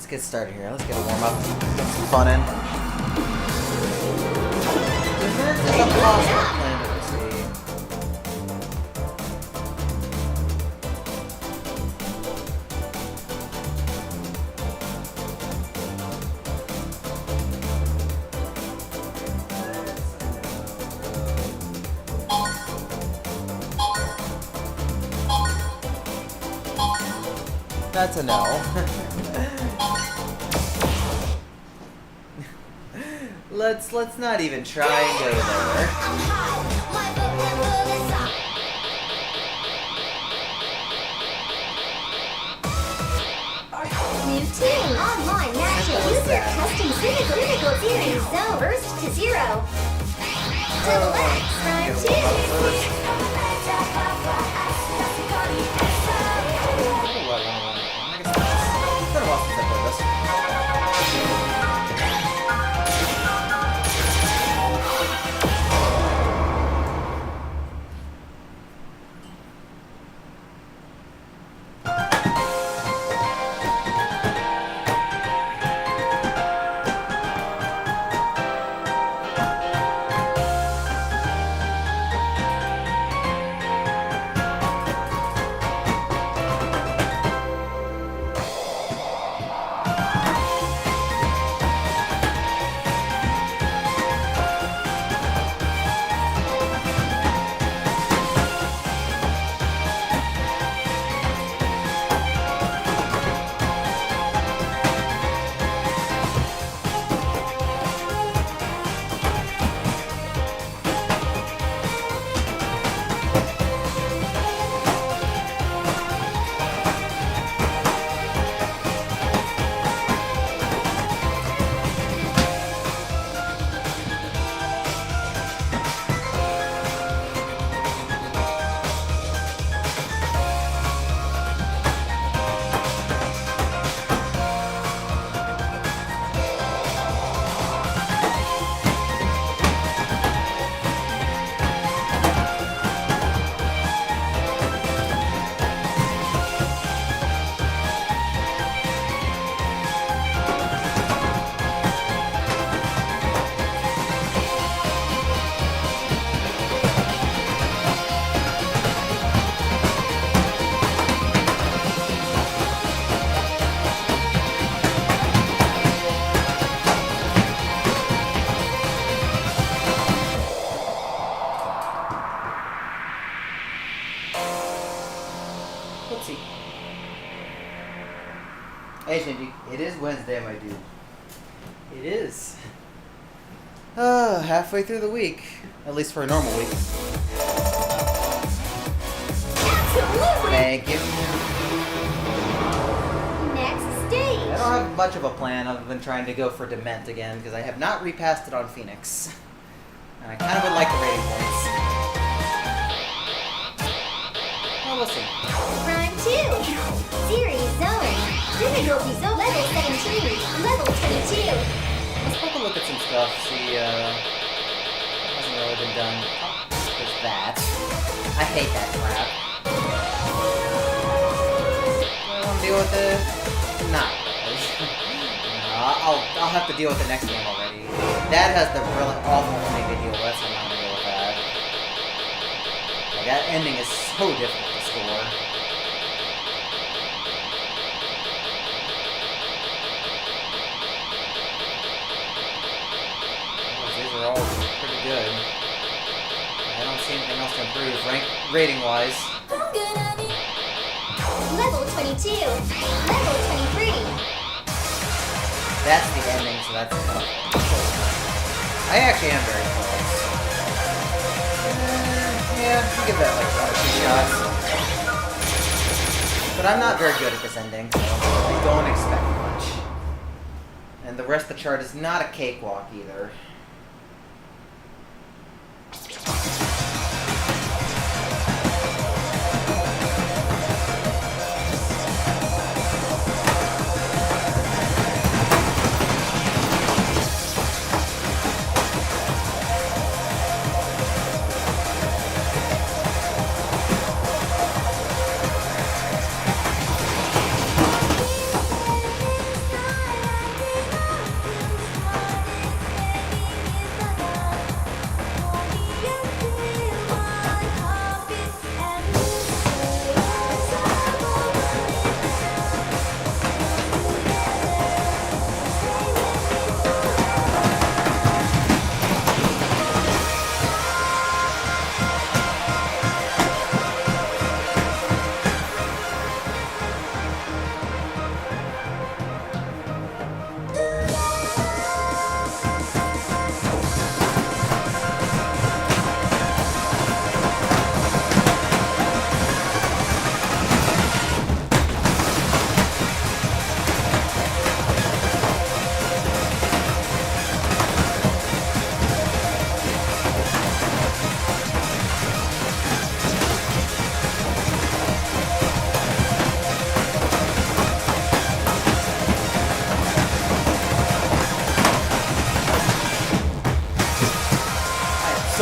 let's get started here. Let's get a warm up. Get some fun in. There's a possible plan to see. That's a no. Let's not even try and go there. New tune online matching. Use your custom critical series zone burst to 0. Double X round 2. Hey Shinji, it is Wednesday, my dude. It is. Halfway through the week. At least for a normal week. Absolutely. Thank you. Next stage. I don't have much of a plan other than trying to go for Dement again, because I have not repassed it on Phoenix. And I kind of would like the rating points. Well, we'll see. Round 2. Series zone. Difficulty zone level 17. Level 22. Let's take a look at some stuff, see, hasn't really been done. Oh, there's that. I hate that crap. Do I want to deal with it? Not really. No, I'll have to deal with it next game already. That has the really awful thing to deal with, so I'm not gonna deal with that. Like, that ending is so difficult to score. These are all pretty good. I don't see anything else to improve rating-wise. Level 22. Level 23. That's the ending, so that's enough. I actually am very close. Yeah, you give that like 1 or 2 shots. But I'm not very good at this ending, so I don't expect much. And the rest of the chart is not a cakewalk either.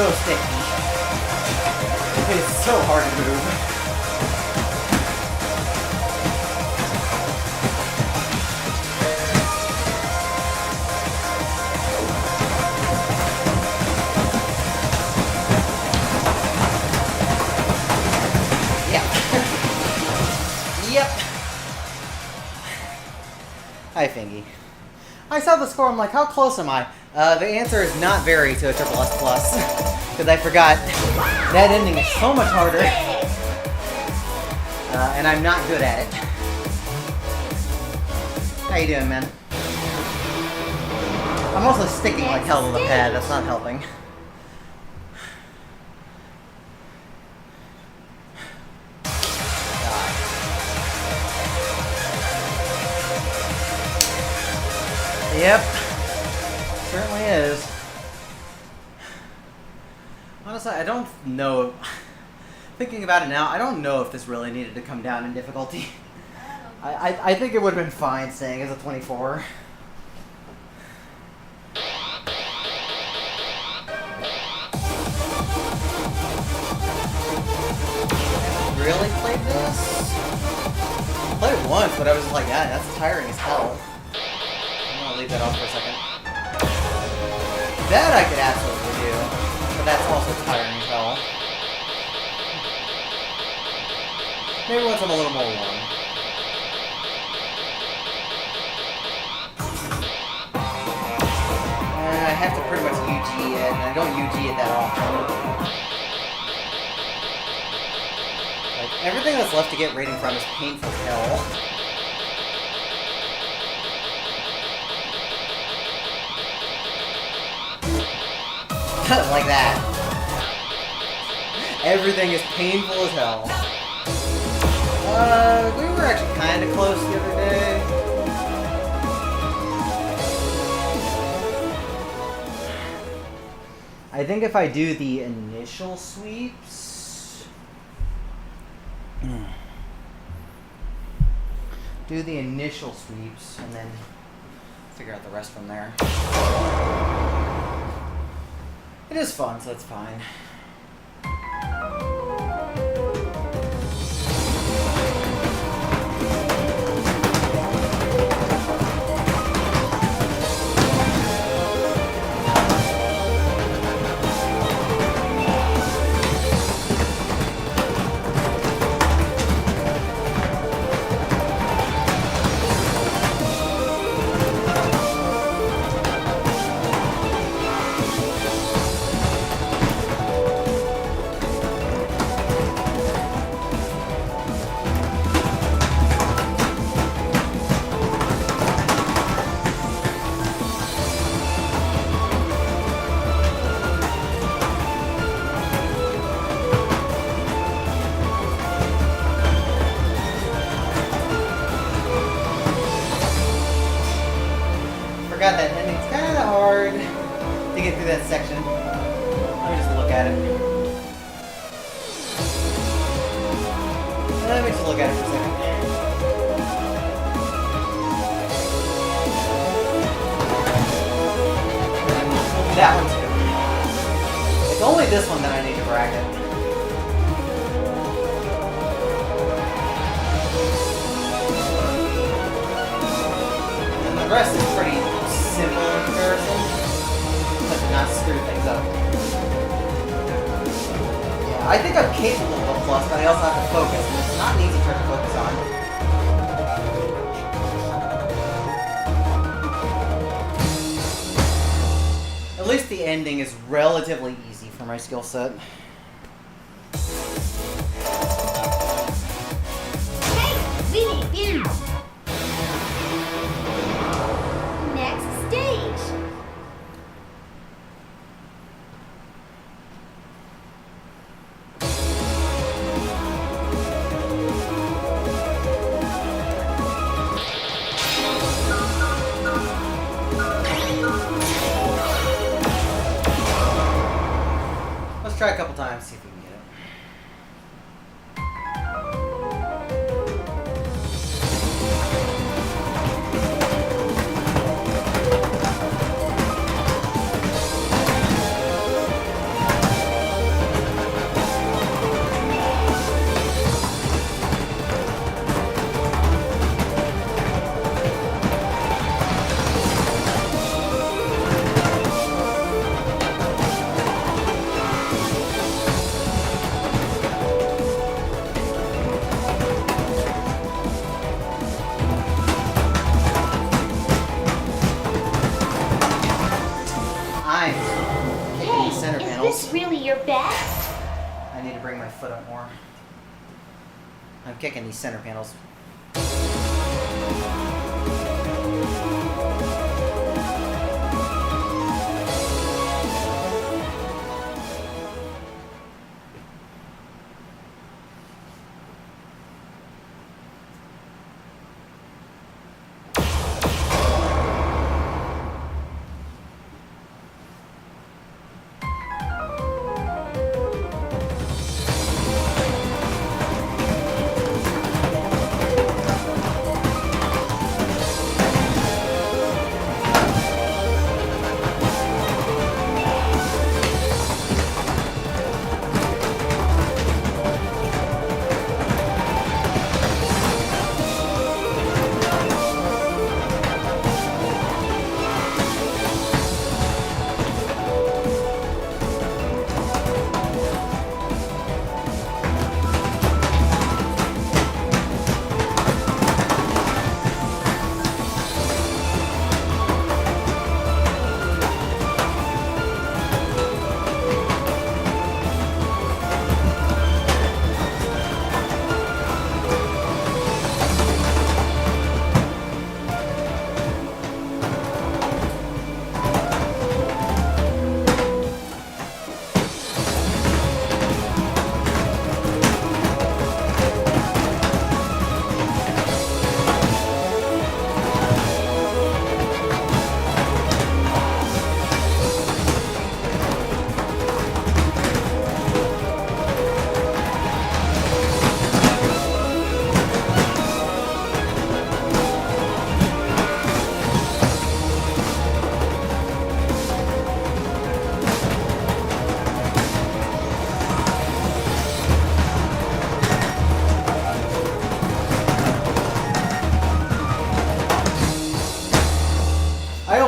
so sticky. It's so hard to move. Yep. Hi, Fingy. I saw the score, I'm like, how close am I? The answer is not very to a triple S plus. Because I forgot that ending is so much harder. And I'm not good at it. How you doing, man? I'm also sticking like hell to the pad, that's not helping. Yep, certainly is. Honestly, I don't know. Thinking about it now, I don't know if this really needed to come down in difficulty. I think it would have been fine staying as a 24. Really played this? I played it once, but I was like, yeah, that's tiring as hell. I'll leave that off for a second. That I could absolutely do, but that's also tiring as hell. Maybe once I'm a little more warm. I have to pretty much UG it, and I don't UG it that often. Like, everything that's left to get rating from is painful as hell. Like that. Everything is painful as hell. We were actually kind of close the other day. I think if I do the initial sweeps... do the initial sweeps, and then figure out the rest from there. It is fun, so it's fine. Forgot that ending's kind of hard to get through that section. Let me just look at it. Let me just look at it for a second. That one too. It's only this one that I need to bracket. And the rest is pretty simple in comparison, but to not screw things up. Yeah, I think I'm capable of a plus, but I also have to focus, and it's not an easy trick to focus on. At least the ending is relatively easy for my skill set. Hey, we need you. Next stage. Let's try a couple times. foot up more. I'm kicking these center panels.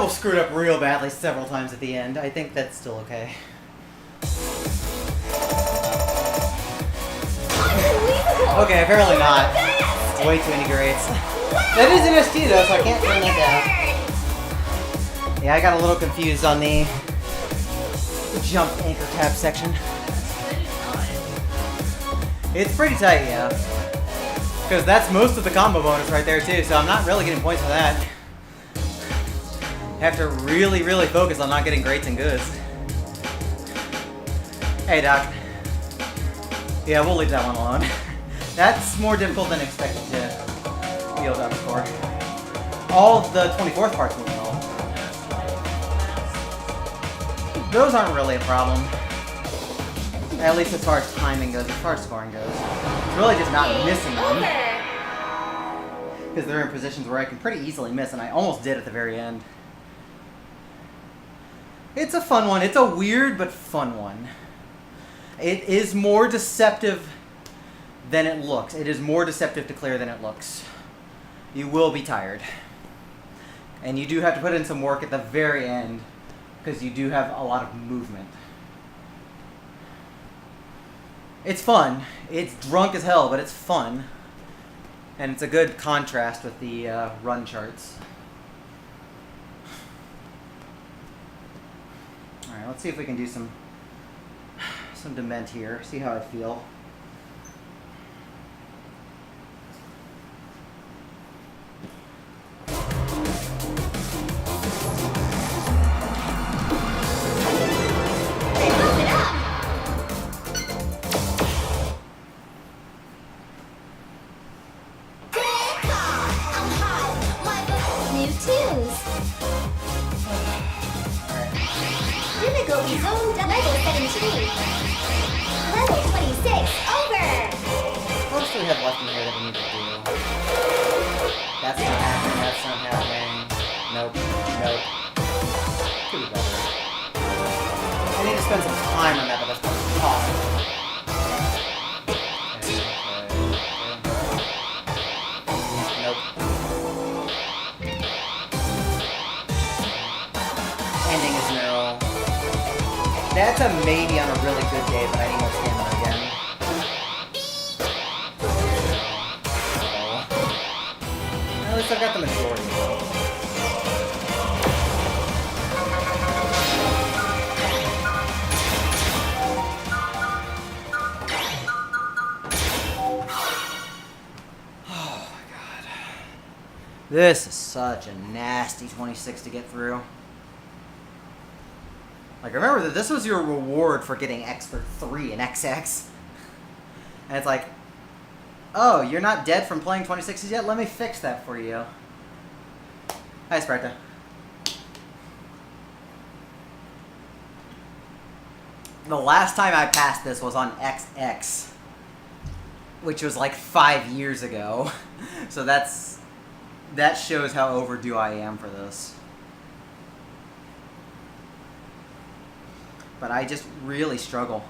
Screwed up real badly several times at the end. I think that's still okay. Okay, apparently not. Way too many grades. That is an ST though, so I can't turn that down. Yeah, I got a little confused on the jump anchor tab section. It's pretty tight, yeah. Because that's most of the combo bonus right there too, so I'm not really getting points for that. Have to really, really focus on not getting greats and goods. Hey, Doc. Yeah, we'll leave that one alone. That's more difficult than expected to yield up score. All of the 24th parts moving well. Those aren't really a problem. At least as far as timing goes, as far as scoring goes. It's really just not missing them. Because they're in positions where I can pretty easily miss, and I almost did at the very end. It's a fun one. It's a weird but fun one. It is more deceptive than it looks. It is more deceptive to clear than it looks. You will be tired. And you do have to put in some work at the very end because you do have a lot of movement. It's fun. It's drunk as hell, but it's fun. And it's a good contrast with the run charts. Alright, let's see if we can do some dement here. See how I feel. That's a maybe on a really good day, but I need more stamina again. At least I've got the majority. This is such a nasty 26 to get through. Like, remember that this was your reward for getting Expert 3 in XX. And it's like, oh, you're not dead from playing 26s yet? Let me fix that for you. Hi, Sparta. The last time I passed this was on XX, which was like 5 years ago. So that shows how overdue I am for this. But I just really struggle.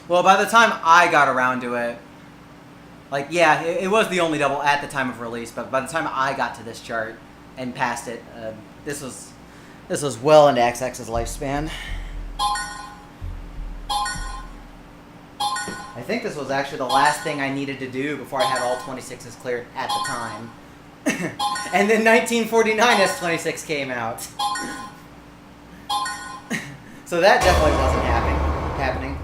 Well, by the time I got around to it, like, yeah, it was the only double at the time of release, but by the time I got to this chart and passed it, this was well into XX's lifespan. I think this was actually the last thing I needed to do before I had all 26s cleared at the time. And then 1949 S26 came out. So that definitely wasn't happening.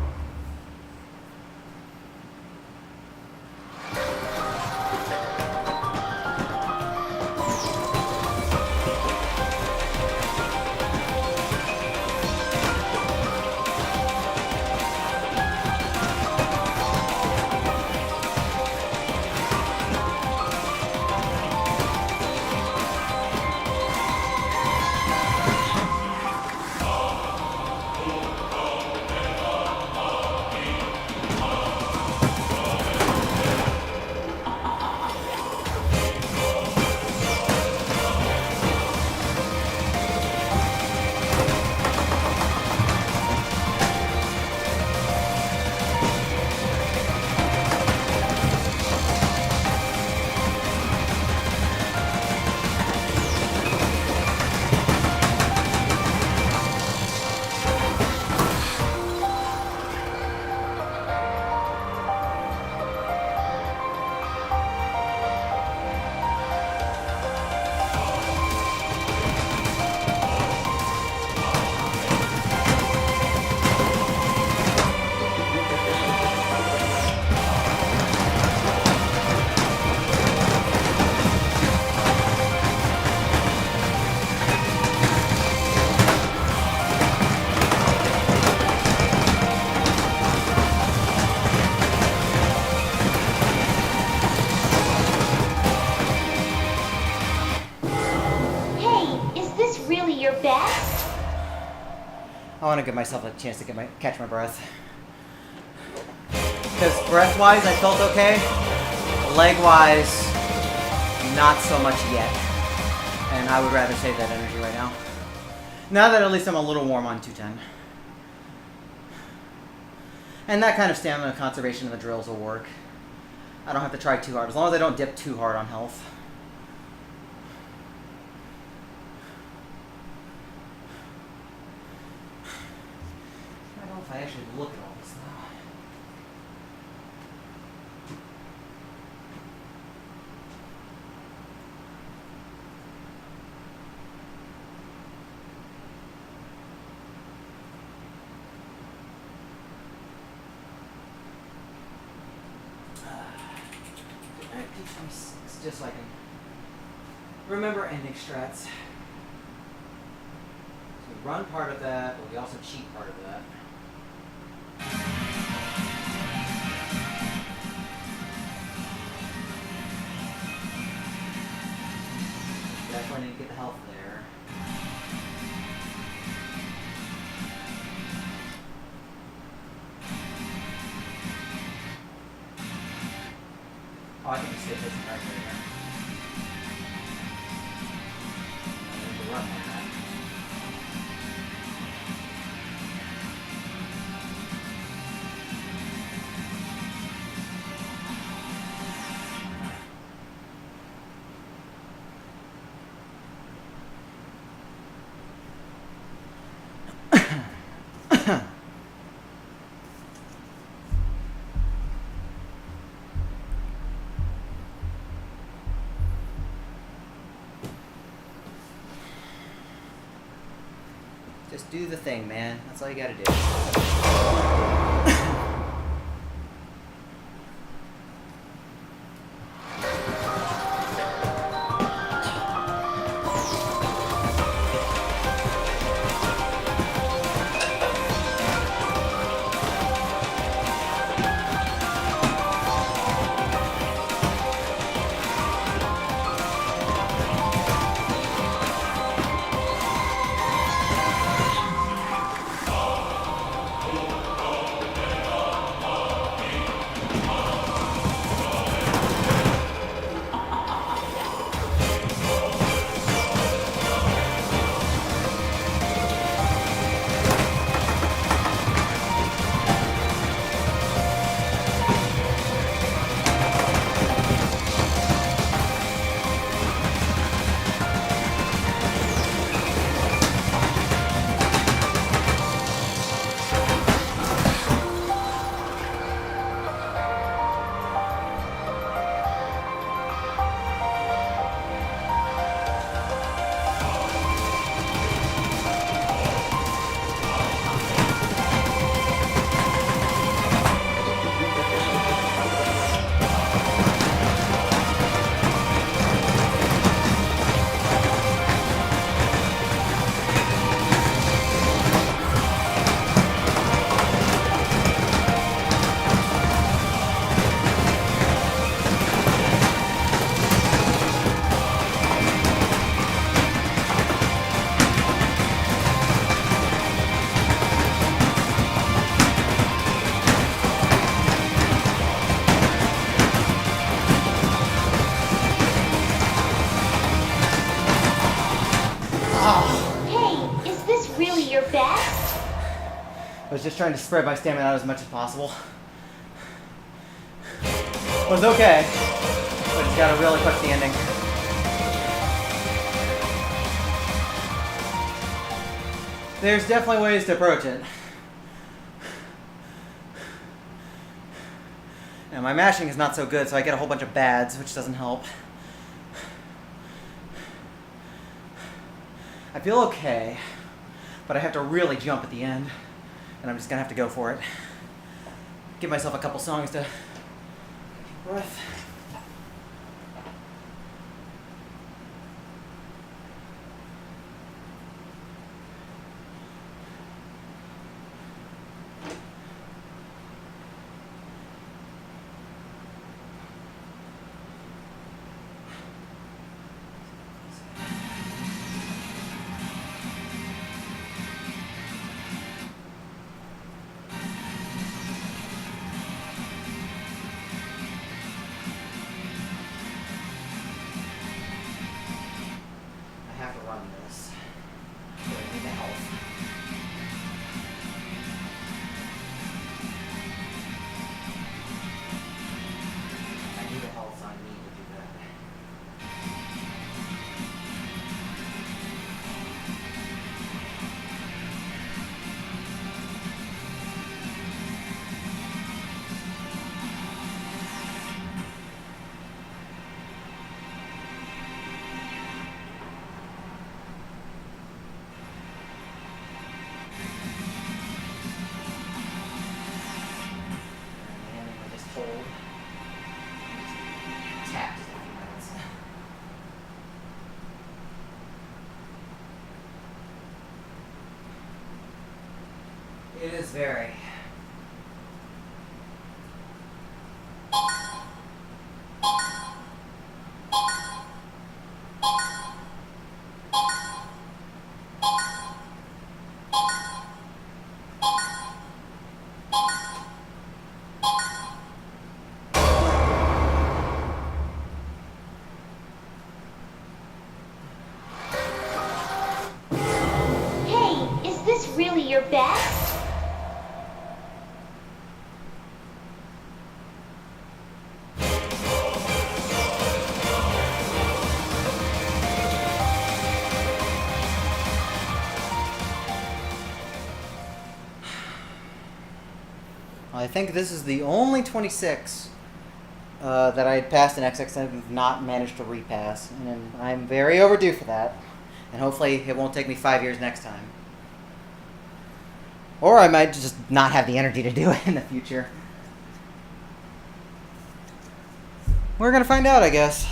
I want to give myself a chance to catch my breath. Because breath-wise, I felt okay. Leg-wise, not so much yet. And I would rather save that energy right now. Now that at least I'm a little warm on 210. And that kind of stamina conservation in the drills will work. I don't have to try too hard, as long as I don't dip too hard on health. I don't know if I actually look at all this now. Just so I can remember ending strats. So we run part of that, but we also cheat part of that. Definitely need to get the health there. Oh, I can just stay facing right here. I need to run that. Just do the thing, man. That's all you gotta do. was just trying to spread my stamina out as much as possible. It was okay, but just gotta really push the ending. There's definitely ways to approach it. And my mashing is not so good, so I get a whole bunch of bads, which doesn't help. I feel okay, but I have to really jump at the end, and I'm just gonna have to go for it. Give myself a couple songs to breath. It is very. Hey, is this really your best? I think this is the only 26 that I had passed in XX and have not managed to repass. And I'm very overdue for that. And hopefully it won't take me 5 years next time. Or I might just not have the energy to do it in the future. We're going to find out, I guess.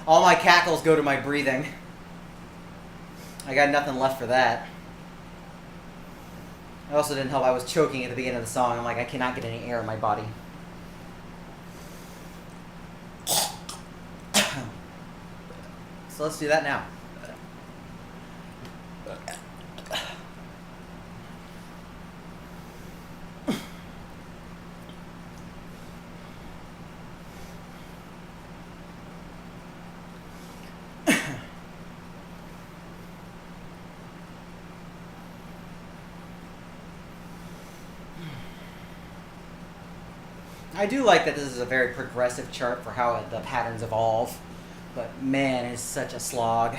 All my cackles go to my breathing. I got nothing left for that. It also didn't help. I was choking at the beginning of the song. I'm like, I cannot get any air in my body. So let's do that now. I do like that this is a very progressive chart for how the patterns evolve, but man, it's such a slog.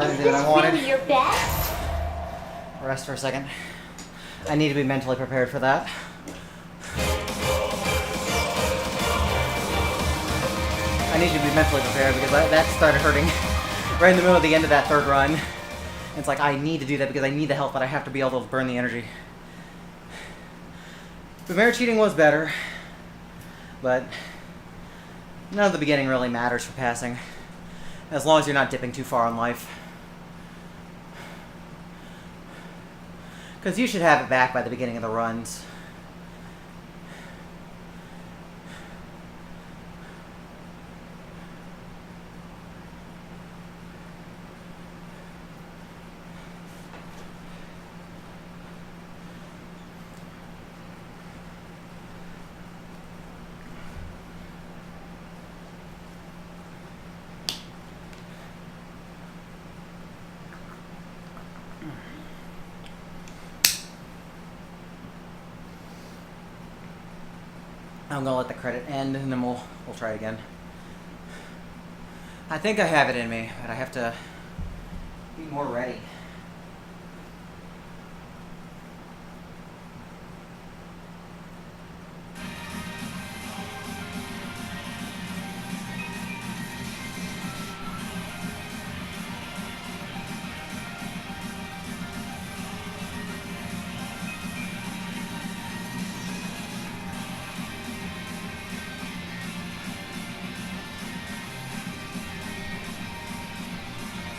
not Is anything that I this wanted. really your best? Rest for a second. I need to be mentally prepared for that. I need to be mentally prepared because that started hurting right in the middle of the end of that third run. It's like I need to do that because I need the health, but I have to be able to burn the energy. The mirror cheating was better, but none of the beginning really matters for passing, as long as you're not dipping too far in life. Because you should have it back by the beginning of the runs. I'm gonna let the credit end and then we'll try again. I think I have it in me, but I have to be more ready.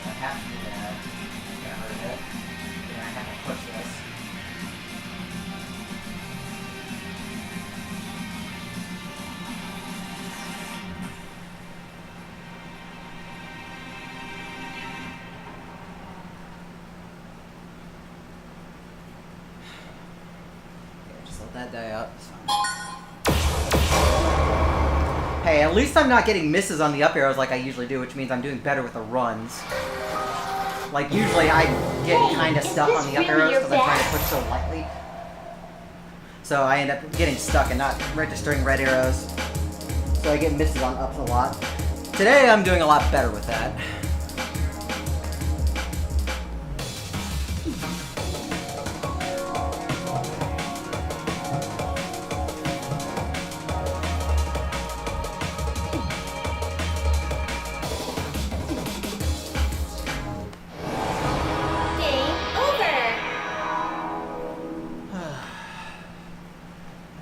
I have to do that. It's gonna hurt it. And I have to push this. Okay, just let that die out. It's fine. Hey, at least I'm not getting misses on the up arrows like I usually do, which means I'm doing better with the runs. Like, usually I get kind of stuck on the up arrows because I'm trying to push so lightly. So I end up getting stuck and not registering red arrows. So I get misses on ups a lot. Today I'm doing a lot better with that.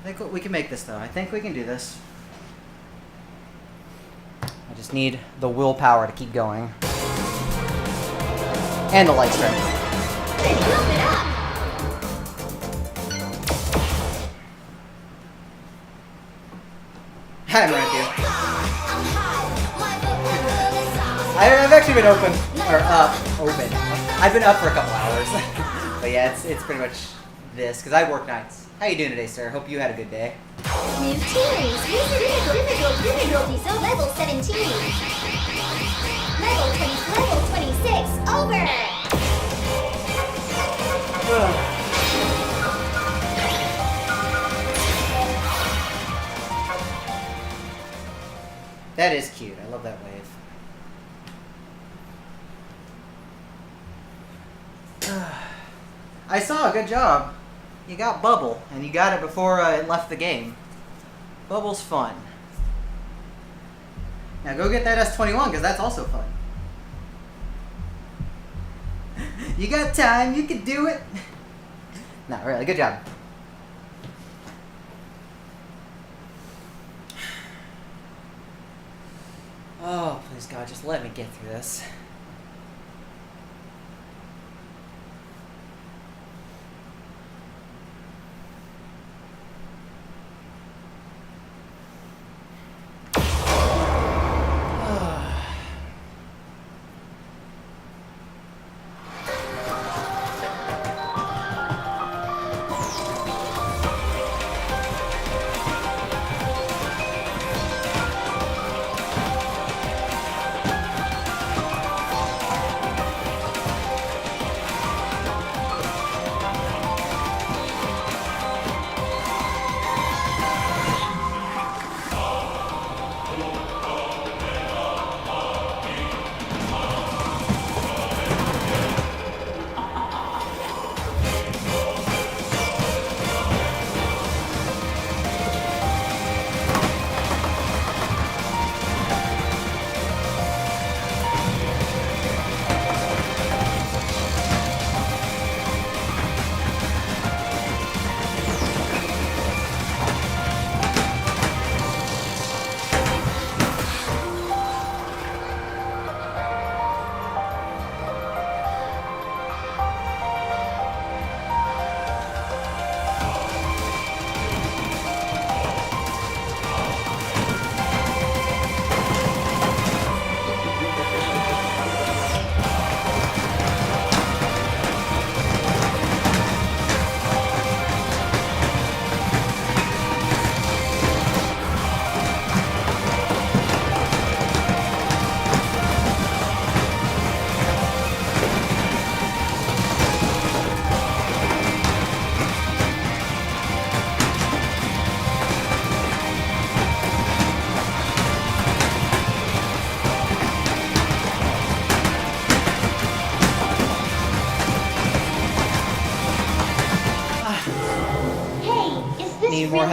I think we can make this though. I think we can do this. I just need the willpower to keep going. And the light strength. I'm right here. I've actually been open. I've been up for a couple hours. But yeah, it's pretty much this, because I work nights. How you doing today, sir? Hope you had a good day. New series. Difficulty so level 17. Level 26. Over. That is cute. I love that wave. I saw. Good job. You got Bubble, and you got it before it left the game. Bubble's fun. Now go get that S21, because that's also fun. You got time. You can do it. No, really. Good job. Oh, please, God, just let me get through this.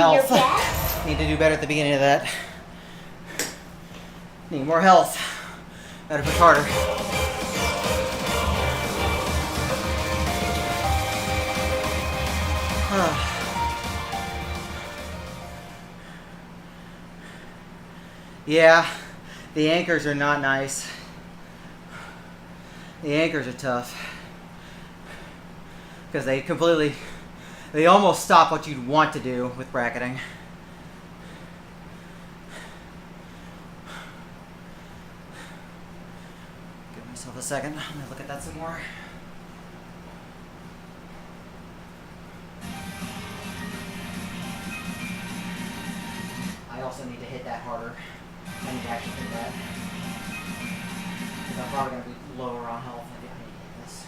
really your health. best? Need to do better at the beginning of that. Need more health. Better push harder. Yeah, the anchors are not nice. The anchors are tough. Because they almost stop what you'd want to do with bracketing. Give myself a second. I'm going to look at that some more. I also need to hit that harder. I need to actually hit that. Because I'm probably going to be lower on health. I need to hit this.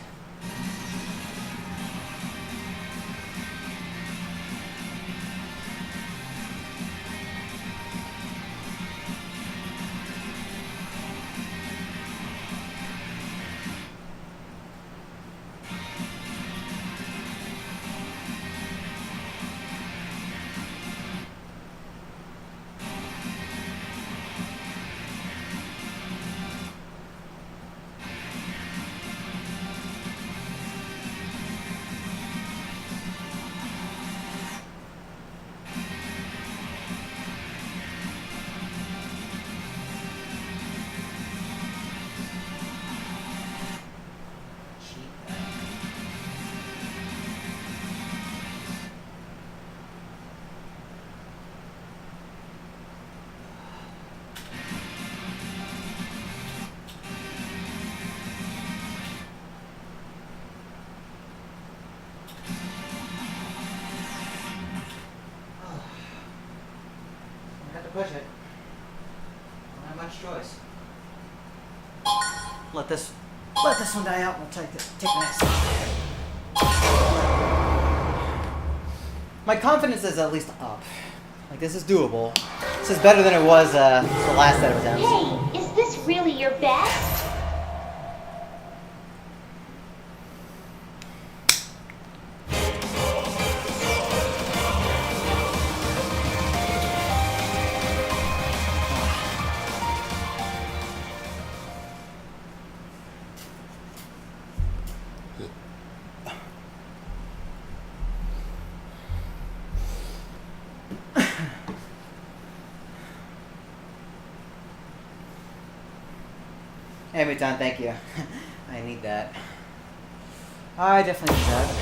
Push it. Don't have much choice. Let this one die out and we'll take the next. My confidence is at least up. Like, this is doable. This is better than it was the last set of attempts. Hey, is this really your best? Hey, Mutan, thank you. I need that. I definitely need that.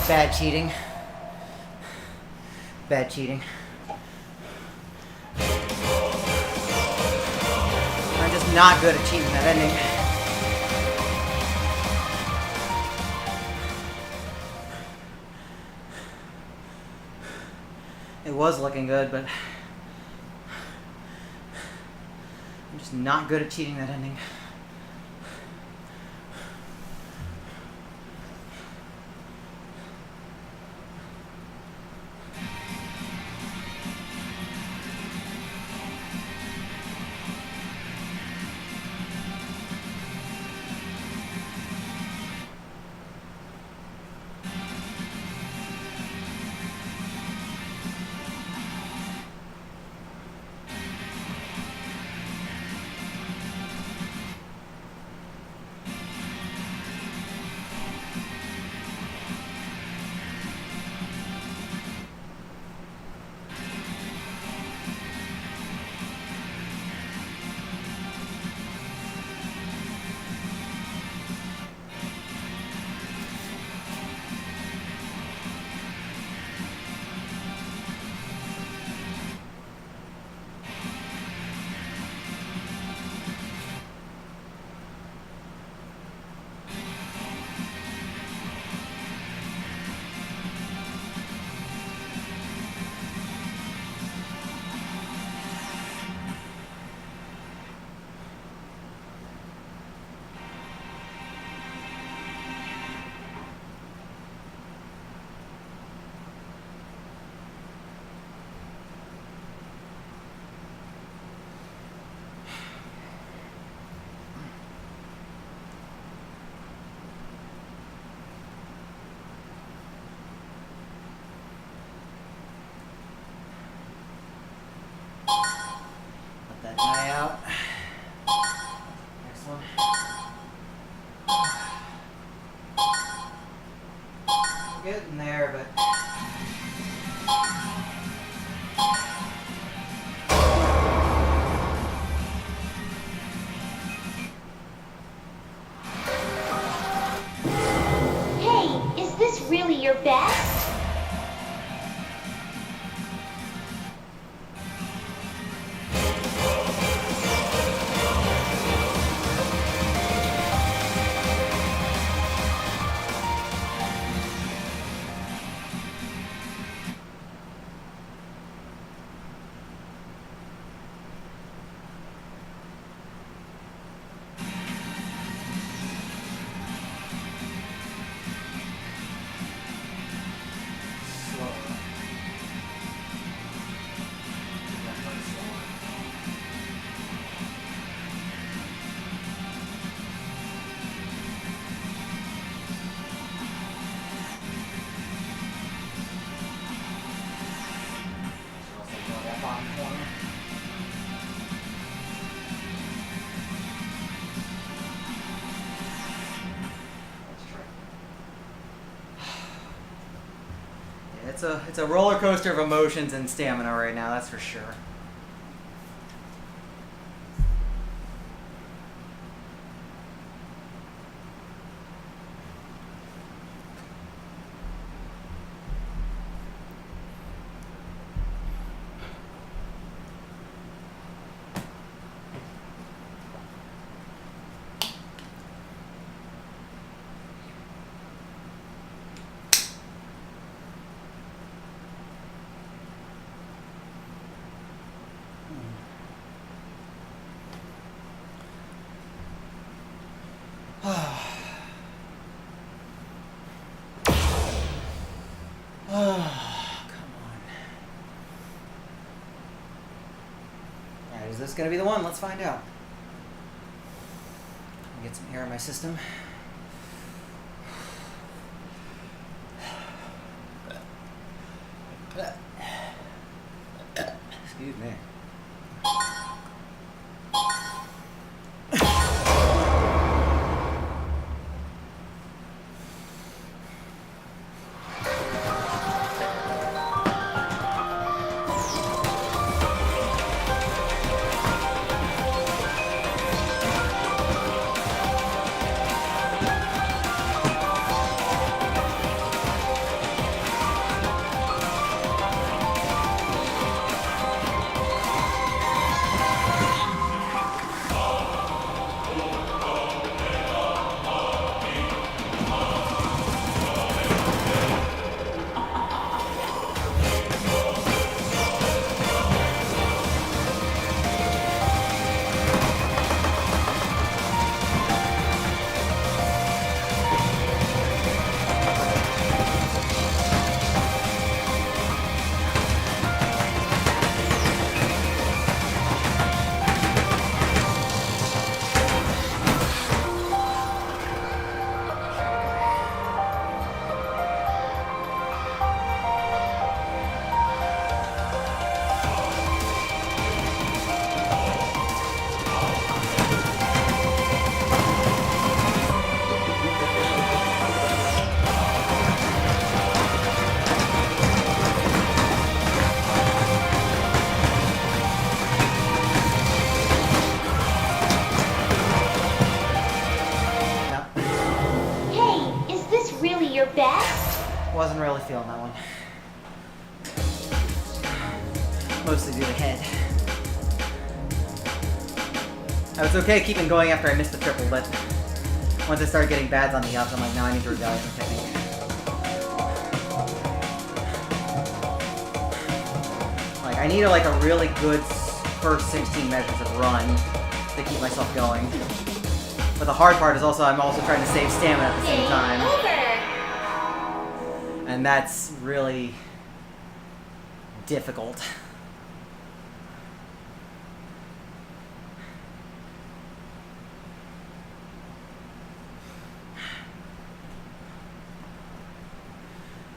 Bad cheating. Bad cheating. I'm just not good at cheating that ending. It was looking good, but I'm just not good at cheating that ending. Let that die out. Next one. We're getting there, but Hey, is this really your best? it's a roller coaster of emotions and stamina right now, that's for sure. Is this going to be the one? Let's find out. Get some air in my system. Excuse me. wasn't really feeling that one. Mostly due to head. I was okay keeping going after I missed the triple, but once I started getting bads on the ups, I'm like, no, I need to revalidate my technique. Like, I need a really good first 16 measures of run to keep myself going. But the hard part is I'm also trying to save stamina at the same time. And that's really difficult.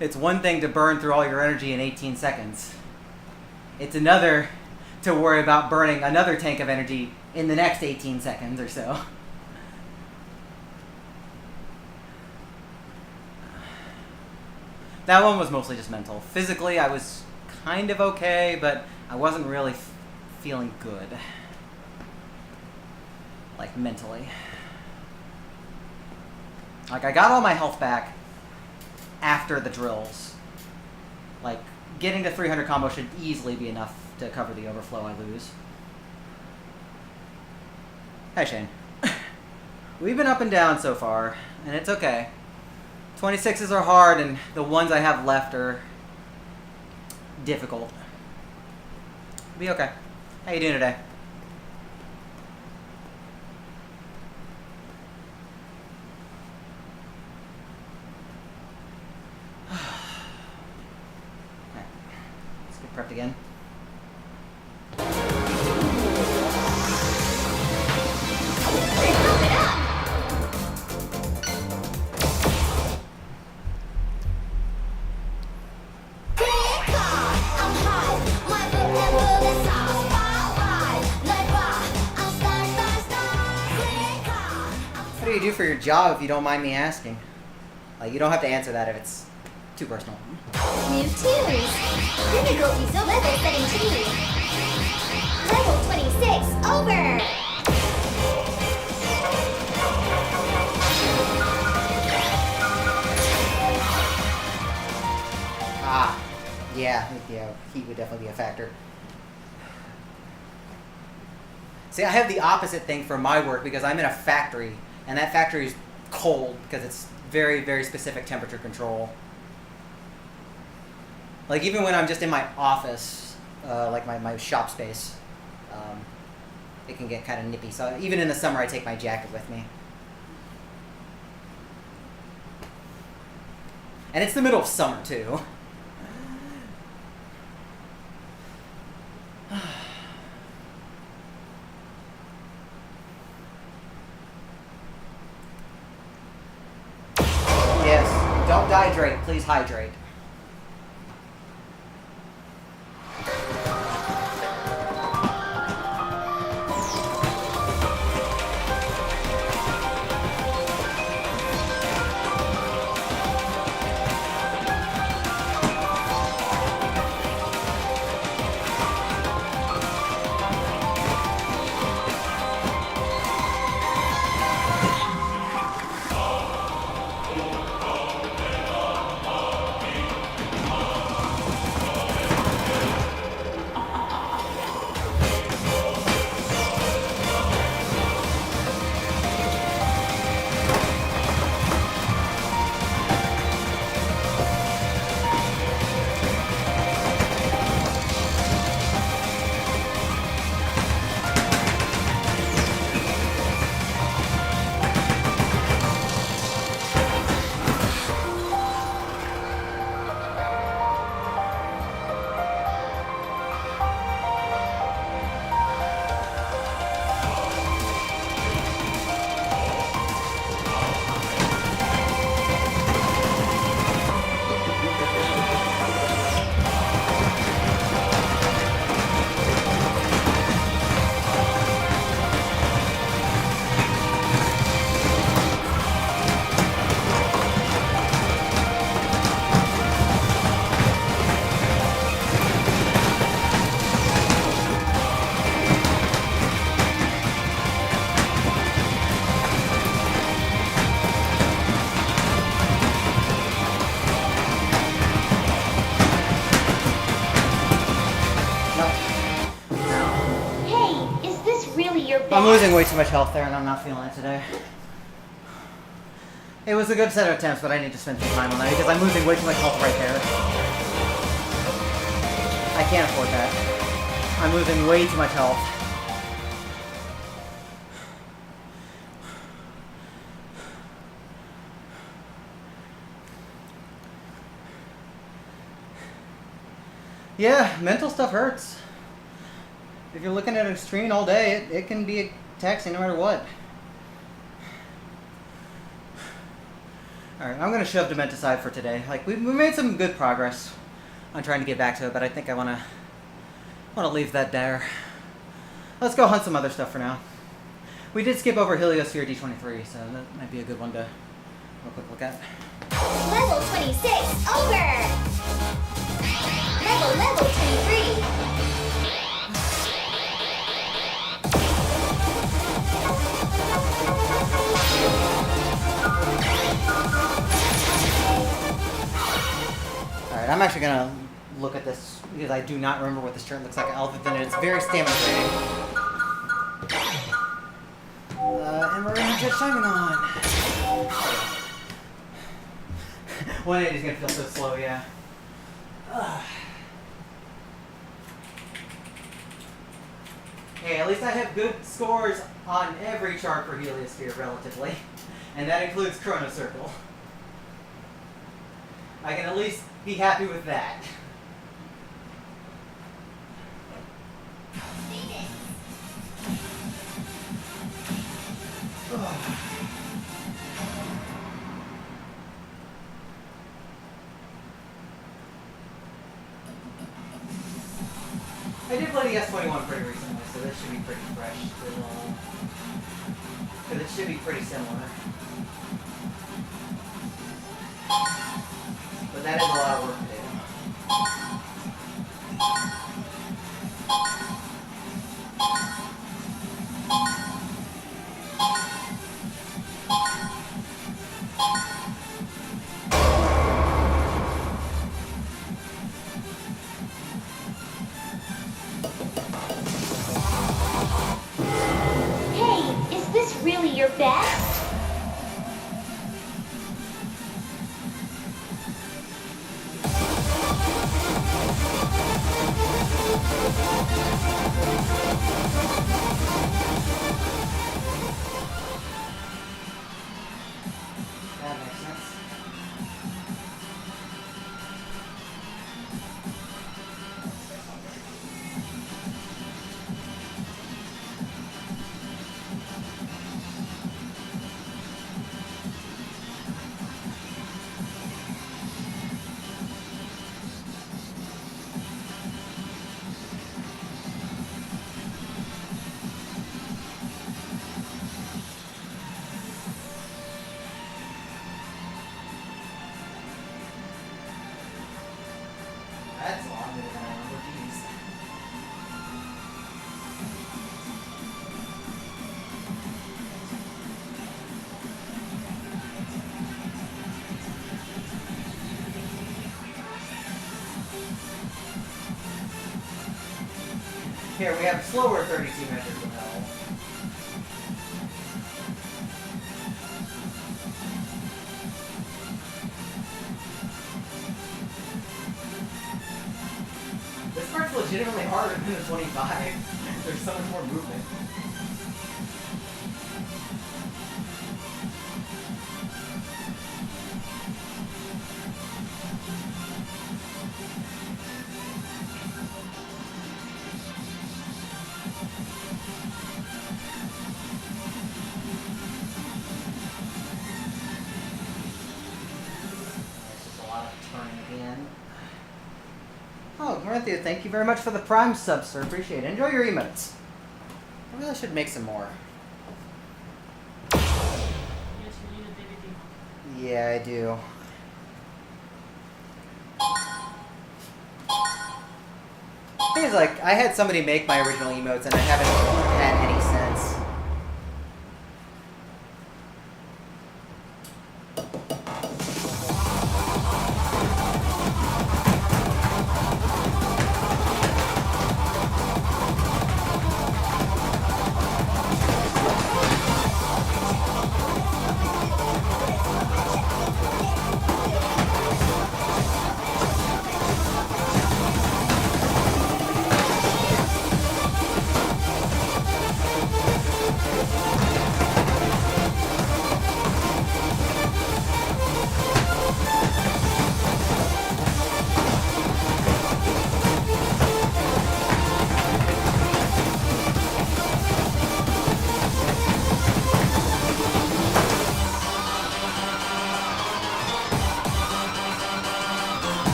It's one thing to burn through all your energy in 18 seconds. It's another to worry about burning another tank of energy in the next 18 seconds or so. That one was mostly just mental. Physically, I was kind of okay, but I wasn't really feeling good. Like, mentally. Like, I got all my health back after the drills. Like, getting to 300 combo should easily be enough to cover the overflow I lose. Hi, Shane. We've been up and down so far, and it's okay. 26s are hard, and the ones I have left are difficult. Be okay. How you doing today? Alright. Let's get prepped again. What do you do for your job, if you don't mind me asking? Like, you don't have to answer that if it's too personal. New tunes. Difficulty zone level 17. Level 26 over. Ah, yeah, heat would definitely be a factor. See, I have the opposite thing for my work because I'm in a factory, and that factory is cold because it's very, very specific temperature control. Like, even when I'm just in my office, like my shop space, it can get kind of nippy. So even in the summer, I take my jacket with me. And it's the middle of summer, too. Yes, don't dehydrate, please hydrate. losing way too much health there, and I'm not feeling it today. It was a good set of attempts, but I need to spend some time on that because I'm losing way too much health right there. I can't afford that. I'm losing way too much health. Yeah, mental stuff hurts. If you're looking at a screen all day, it can be taxing no matter what. Alright, I'm going to shove Dement aside for today. Like, we made some good progress on trying to get back to it, but I think I want to leave that there. Let's go hunt some other stuff for now. We did skip over Heliosphere D23, so that might be a good one to have a quick look at. Level 26 over! Level 23! Alright, I'm actually gonna look at this because I do not remember what this shirt looks like other than it's very stamina draining. And we're gonna get shining on. 180 is gonna feel so slow, yeah. Hey, at least I have good scores on every chart for Heliosphere, relatively. And that includes Chrono Circle. I can at least be happy with that. I did play the S21 pretty recently, so this should be pretty fresh. Because it should be pretty similar. But that is a lot of work to do. Hey, is this really your best? That makes sense. That's a lot more than I remember. Jeez. Here, we have slower 32 measures of hell. This part's legitimately harder than the 25. There's so much more movement. There's just a lot of turning again. Oh, Corinthia, thank you very much for the Prime sub, sir. Appreciate it. Enjoy your emotes. I really should make some more. Yes, you need a DVD. Yeah, I do. The thing is, like, I had somebody make my original emotes and I haven't had any since.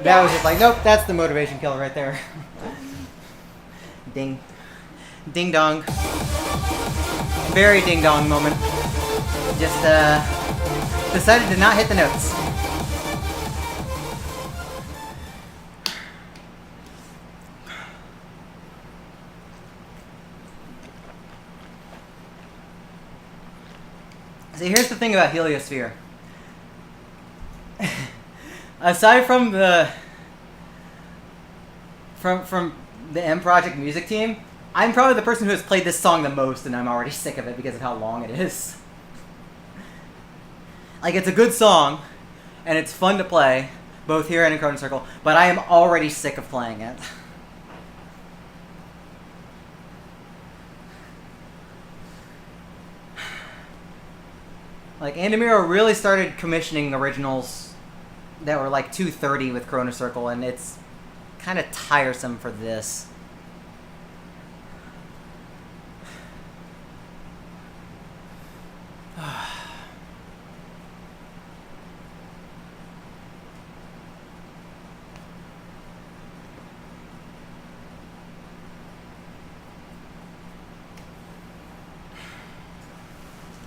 That was just like, nope, that's the motivation killer right there. Ding. Ding dong. Very ding dong moment. Just, decided to not hit the notes. See, here's the thing about Heliosphere. Aside from the from the M Project music team, I'm probably the person who has played this song the most, and I'm already sick of it because of how long it is. Like, it's a good song, and it's fun to play, both here and in Chrono Circle, but I am already sick of playing it. Like, Andamiro really started commissioning originals that were like 230 with Chrono Circle, and it's kind of tiresome for this.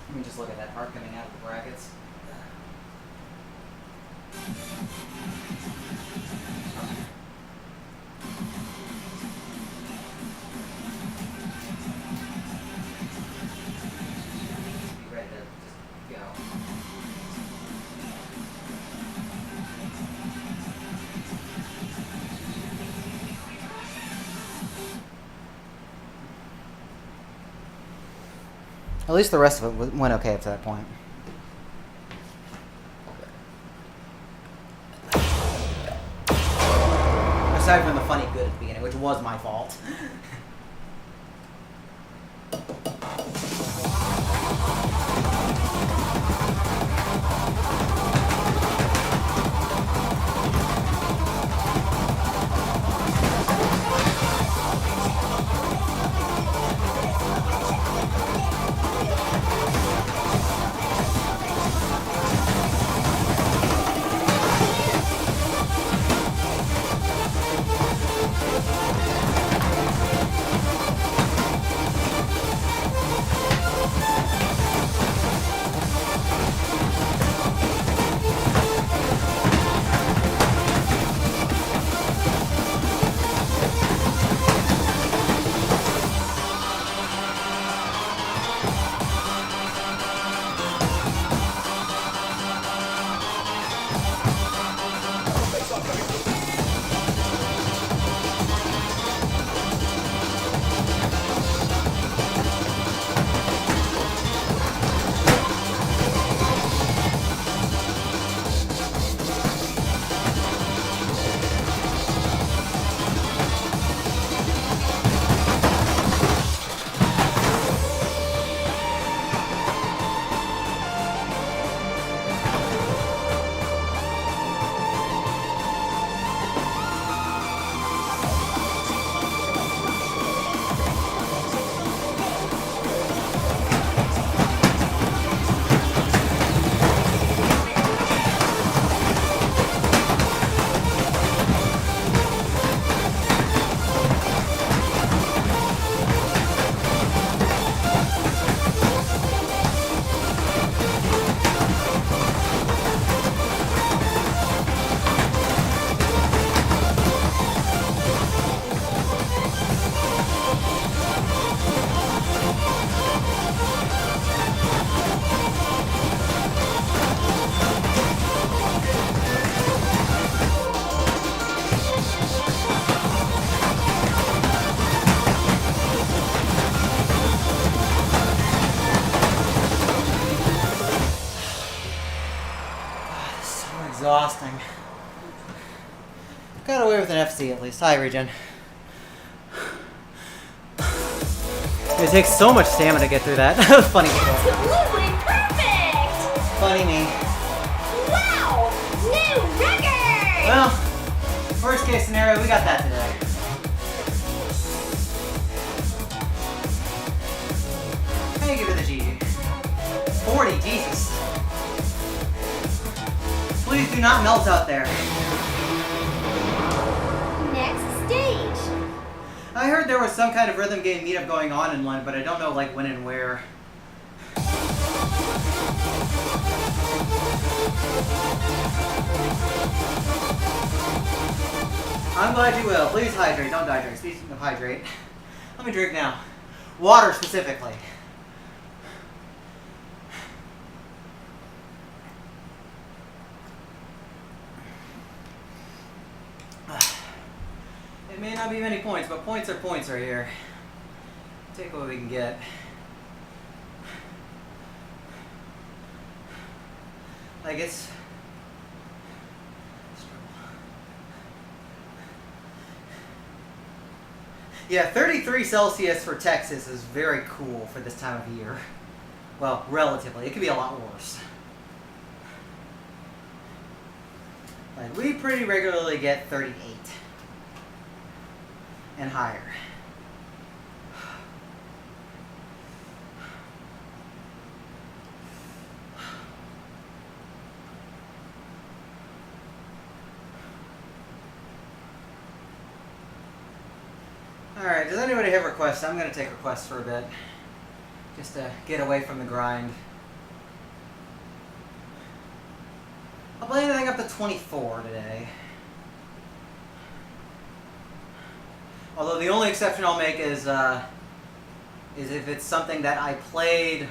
Let me just look at that part coming out of the brackets. Be ready to just go. At least the rest of it went okay up to that point. Aside from the funny good at the beginning, which was my fault. Exhausting. Got away with an FC at least. Hi, Regen. It takes so much stamina to get through that. Funny me. Absolutely perfect! Funny me. Wow! New record! Well, worst case scenario, we got that today. Thank you for the GG. 40, Jesus. Please do not melt out there. heard there was some kind of rhythm game meetup going on in London, but I don't know like when and where. I'm glad you will. Please hydrate. Don't dehydrate. Speaking of hydrate, let me drink now. Water specifically. It may not be many points, but points are points right here. Take what we can get. Like it's... Yeah, 33 Celsius for Texas is very cool for this time of year. Well, relatively. It could be a lot worse. Like, we pretty regularly get 38 and higher. Alright, does anybody have requests? I'm going to take requests for a bit. Just to get away from the grind. I'll play anything up to 24 today. Although the only exception I'll make is if it's something that I played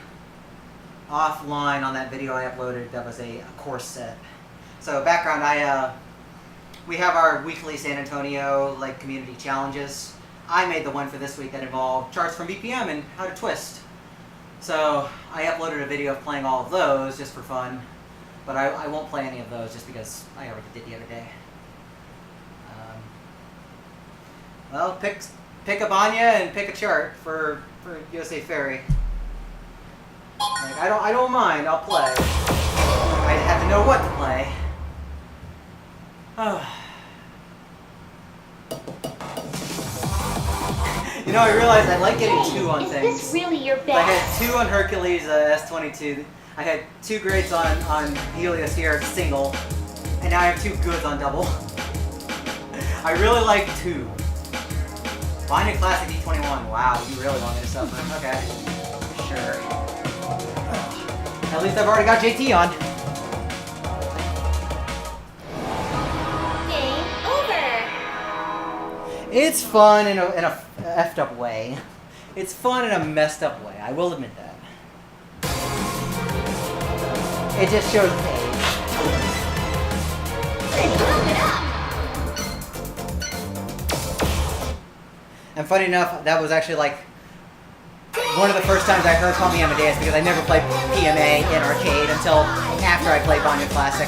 offline on that video I uploaded that was a course set. So background, we have our weekly San Antonio like community challenges. I made the one for this week that involved charts from BPM and how to twist. So I uploaded a video of playing all of those just for fun, but I won't play any of those just because I already did the other day. Well, pick a Banya and pick a chart for USA Ferry. Like, I don't mind. I'll play. I have to know what to play. You know, I realized I like getting 2 on things. Is this really your best? I had 2 on Hercules S22. I had 2 greats on Helios here, single, and now I have 2 goods on double. I really like 2. Binding Classic E21. Wow, you really want me to suffer. Okay. Sure. At least I've already got JT on. Game over. It's fun in a effed up way. It's fun in a messed up way. I will admit that. It just shows age. They blew it up. And funny enough, that was actually like one of the first times I heard Call Me Amadeus because I never played PMA in arcade until after I played Banya Classic.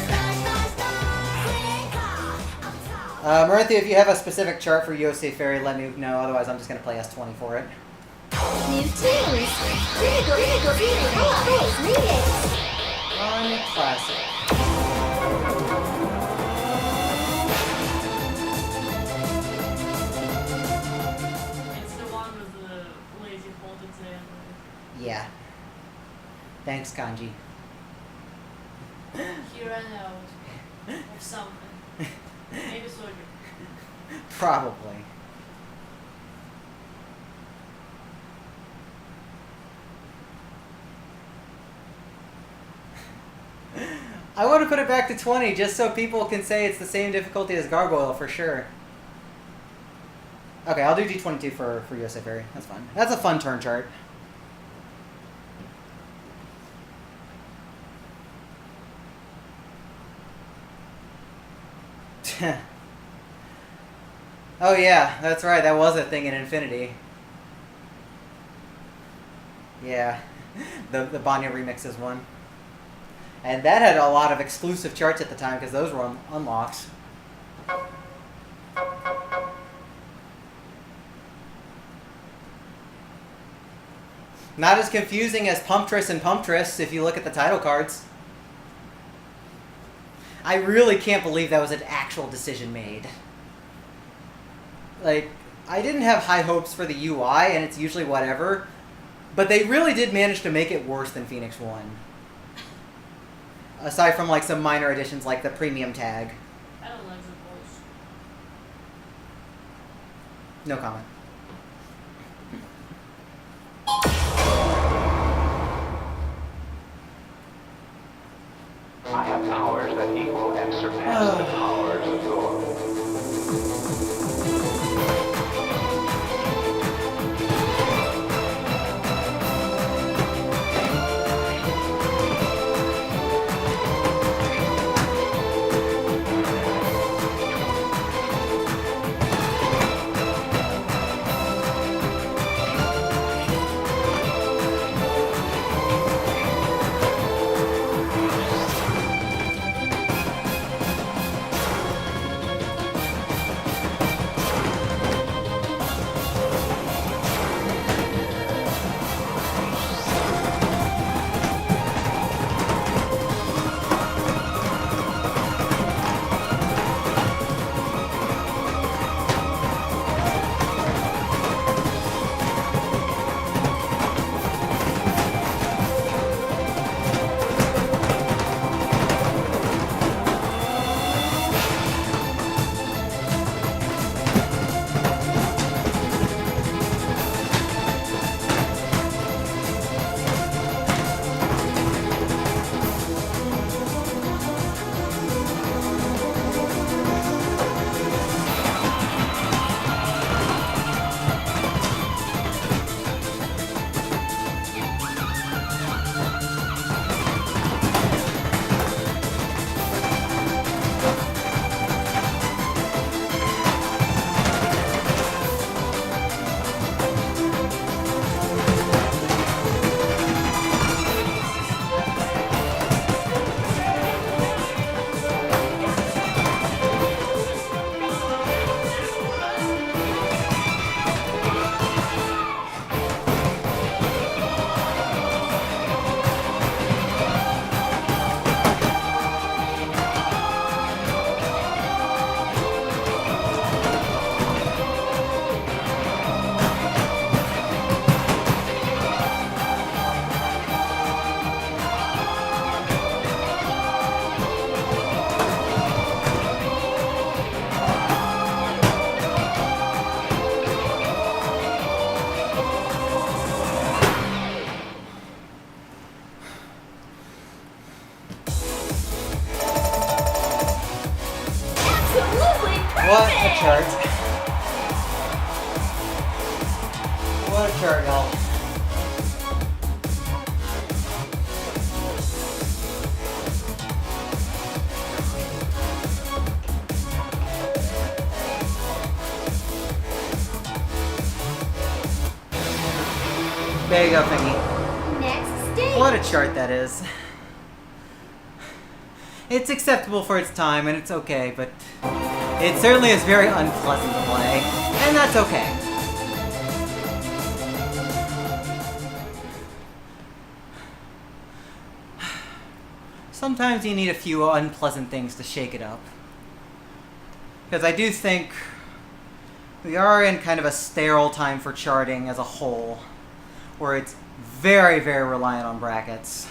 Maritha, if you have a specific chart for USA Ferry, let me know. Otherwise, I'm just going to play S20 for it. New tunes. Critical theory. Always remix. Banya Classic. It's the one with the lazy buttons and Yeah. Thanks, Kanji. he ran out of something. Maybe soldier. Probably. I want to put it back to 20 just so people can say it's the same difficulty as Gargoyle for sure. Okay, I'll do D22 for USA Ferry. That's fine. That's a fun turn chart. Oh yeah, that's right. That was a thing in Infinity. Yeah, the Banya remixes one. And that had a lot of exclusive charts at the time because those were unlocked. Not as confusing as Pumptress and Pumptress if you look at the title cards. I really can't believe that was an actual decision made. Like, I didn't have high hopes for the UI, and it's usually whatever, but they really did manage to make it worse than Phoenix 1. Aside from, like, some minor additions like the premium tag. I don't like the voice. No comment. What a chart, y'all. There you go, Fingy. Next stage. What a chart that is. It's acceptable for its time, and it's okay, but it certainly is very unpleasant to play, and that's okay. Sometimes you need a few unpleasant things to shake it up. Because I do think we are in kind of a sterile time for charting as a whole, where it's very, very reliant on brackets.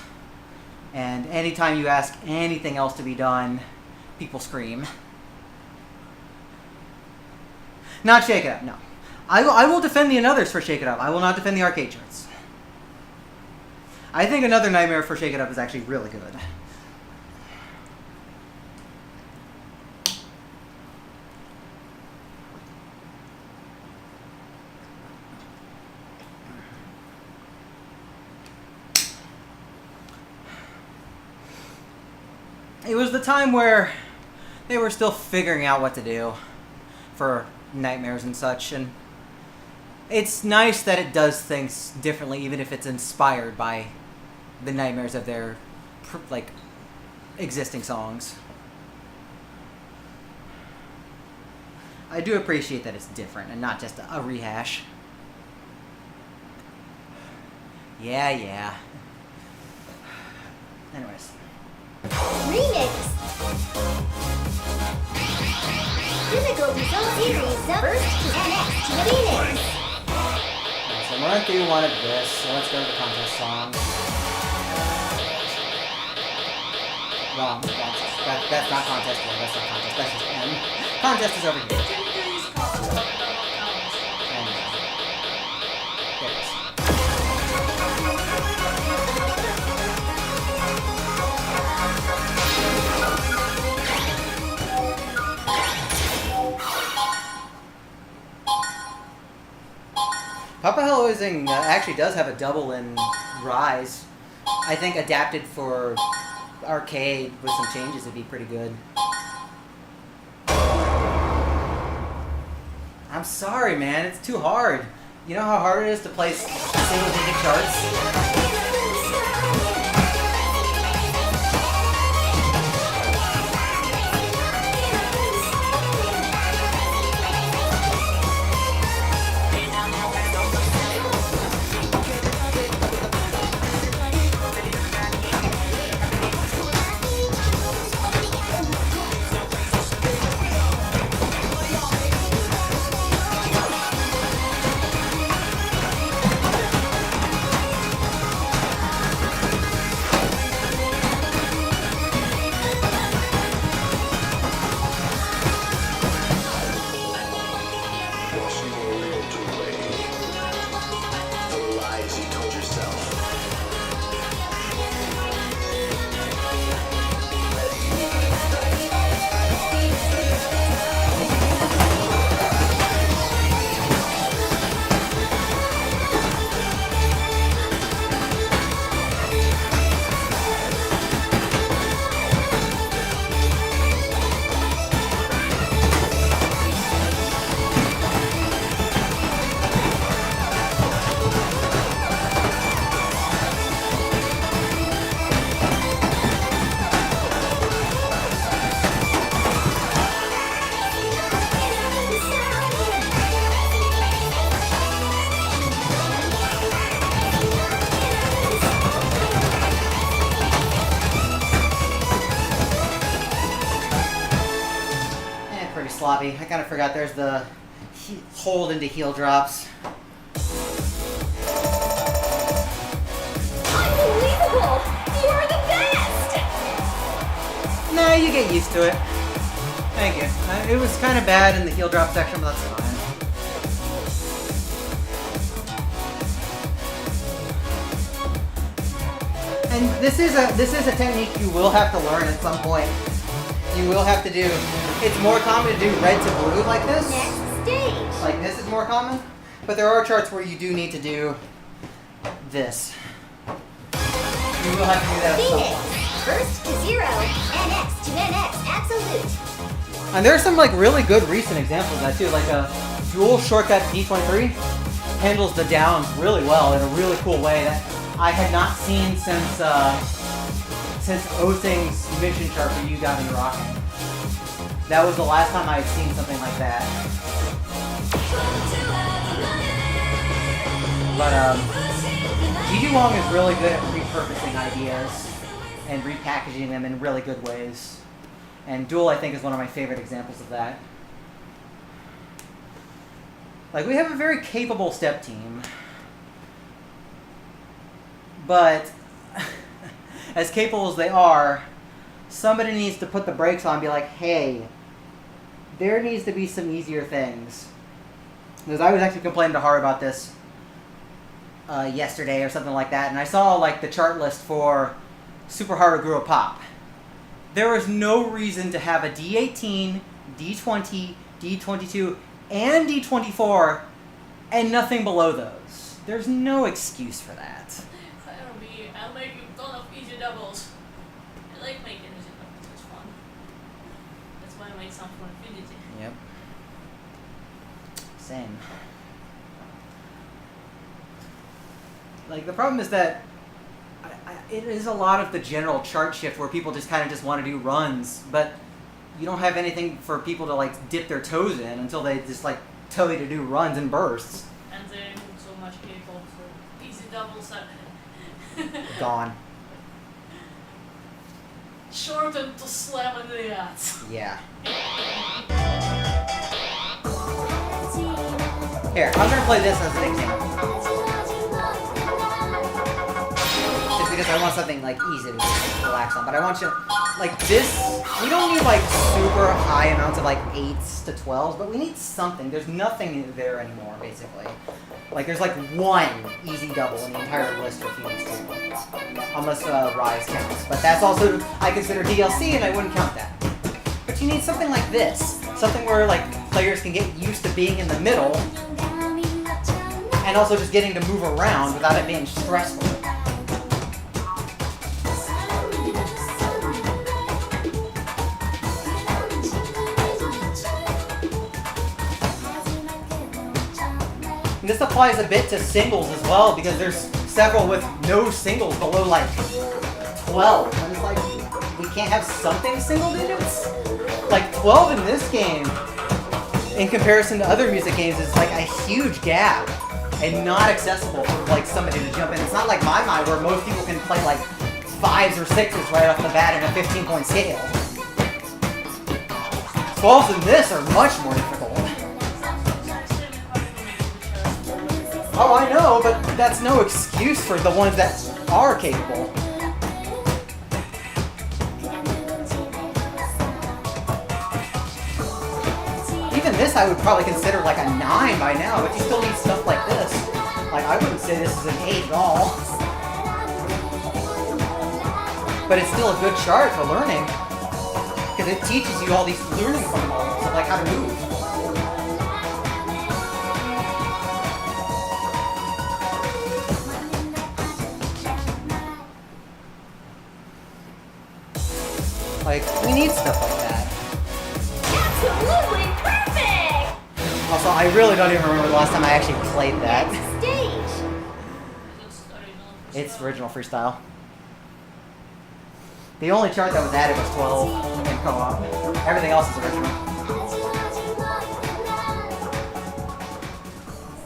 And anytime you ask anything else to be done, people scream. Not Shake It Up, no. I will defend the others for Shake It Up. I will not defend the arcade charts. I think another Nightmare for Shake It Up is actually really good. It was the time where they were still figuring out what to do for Nightmares and such, and it's nice that it does things differently, even if it's inspired by the Nightmares of their, like, existing songs. I do appreciate that it's different and not just a rehash. Yeah. Anyways. Remix. Difficulty Zone Series First to next to the Phoenix. So I'm running through one of this, so let's go to the contest song. Wrong. That's not contest 1, that's not contest, that's just M. Contest is over here. Please call it double counts. And there it is. Papa Hellraising actually does have a double in Rise. I think adapted for arcade with some changes would be pretty good. I'm sorry, man. It's too hard. You know how hard it is to play single-digit charts? Sloppy. I kind of forgot there's the hold into heel drops. Unbelievable! You're the best! Nah, you get used to it. Thank you. It was kind of bad in the heel drop section, but that's fine. And this is a technique you will have to learn at some point. You will have to do. It's more common to do red to blue like this. Next stage. Like this is more common. But there are charts where you do need to do this. You will have to do that at some Phoenix. point. First to 0. NX to NX. Absolute. And there's some like really good recent examples of that too. Like a dual shortcut D23 handles the downs really well in a really cool way that I had not seen since Othing's mission chart for You Got Me Rocking. That was the last time I had seen something like that. But Gigi Wong is really good at repurposing ideas and repackaging them in really good ways. And Duel, I think, is one of my favorite examples of that. Like, we have a very capable step team. But, as capable as they are, somebody needs to put the brakes on and be like, hey, there needs to be some easier things. Because I was actually complaining to Haru about this yesterday or something like that, and I saw, like, the chart list for Super Haru Guru Pop. There is no reason to have a D18, D20, D22, and D24, and nothing below those. There's no excuse for that. Hire me, I'll make you a ton of easy doubles. I like making easy doubles, it's fun. That's why I made some for Infinity. Yep. Same. Like, the problem is that it is a lot of the general chart shift where people just kind of just want to do runs, but you don't have anything for people to like dip their toes in until they just like tell you to do runs and bursts. And they move so much K-pop, so easy doubles are Gone. shortened to slam in the ass. Yeah. Here, I'm gonna play this as an example. Just because I want something like easy to just relax on. But I want you like this, we don't need like super high amounts of like 8s to 12s, but we need something. There's nothing there anymore, basically. Like there's like one easy double in the entire list of Phoenix 2. Unless Rise counts. But that's also, I consider DLC and I wouldn't count that. But you need something like this. Something where like players can get used to being in the middle and also just getting to move around without it being stressful. And this applies a bit to singles as well, because there's several with no singles below like 12. And it's like, we can't have something single digits? Like 12 in this game, in comparison to other music games, is like a huge gap and not accessible for like somebody to jump in. It's not like my mind where most people can play like 5s or 6s right off the bat in a 15-point scale. 12s in this are much more difficult. Oh, I know, but that's no excuse for the ones that are capable. Even this I would probably consider like a 9 by now, but you still need stuff like this. Like, I wouldn't say this is an 8 at all. But it's still a good chart for learning. Because it teaches you all these learning fundamentals of like how to move. Like, we need stuff like that. Absolutely perfect! Also, I really don't even remember the last time I actually played that. Stage! It's original freestyle. The only chart that was added was 12 in co-op. Everything else is original.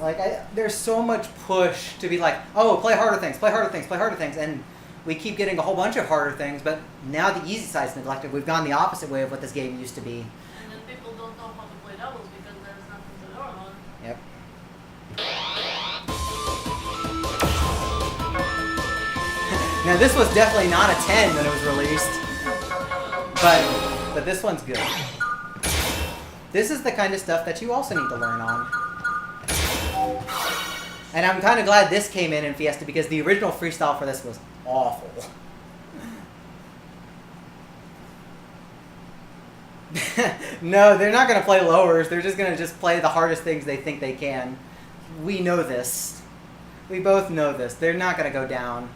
Like, there's so much push to be like, oh, play harder things, play harder things, play harder things, and we keep getting a whole bunch of harder things, but now the easy side's neglected. We've gone the opposite way of what this game used to be. And then people don't know how to play doubles because there's nothing to learn on. Yep. Now this was definitely not a 10 when it was released, but this one's good. This is the kind of stuff that you also need to learn on. And I'm kind of glad this came in Fiesta because the original freestyle for this was awful. No, they're not going to play lowers. They're just going to play the hardest things they think they can. We know this. We both know this. They're not gonna go down.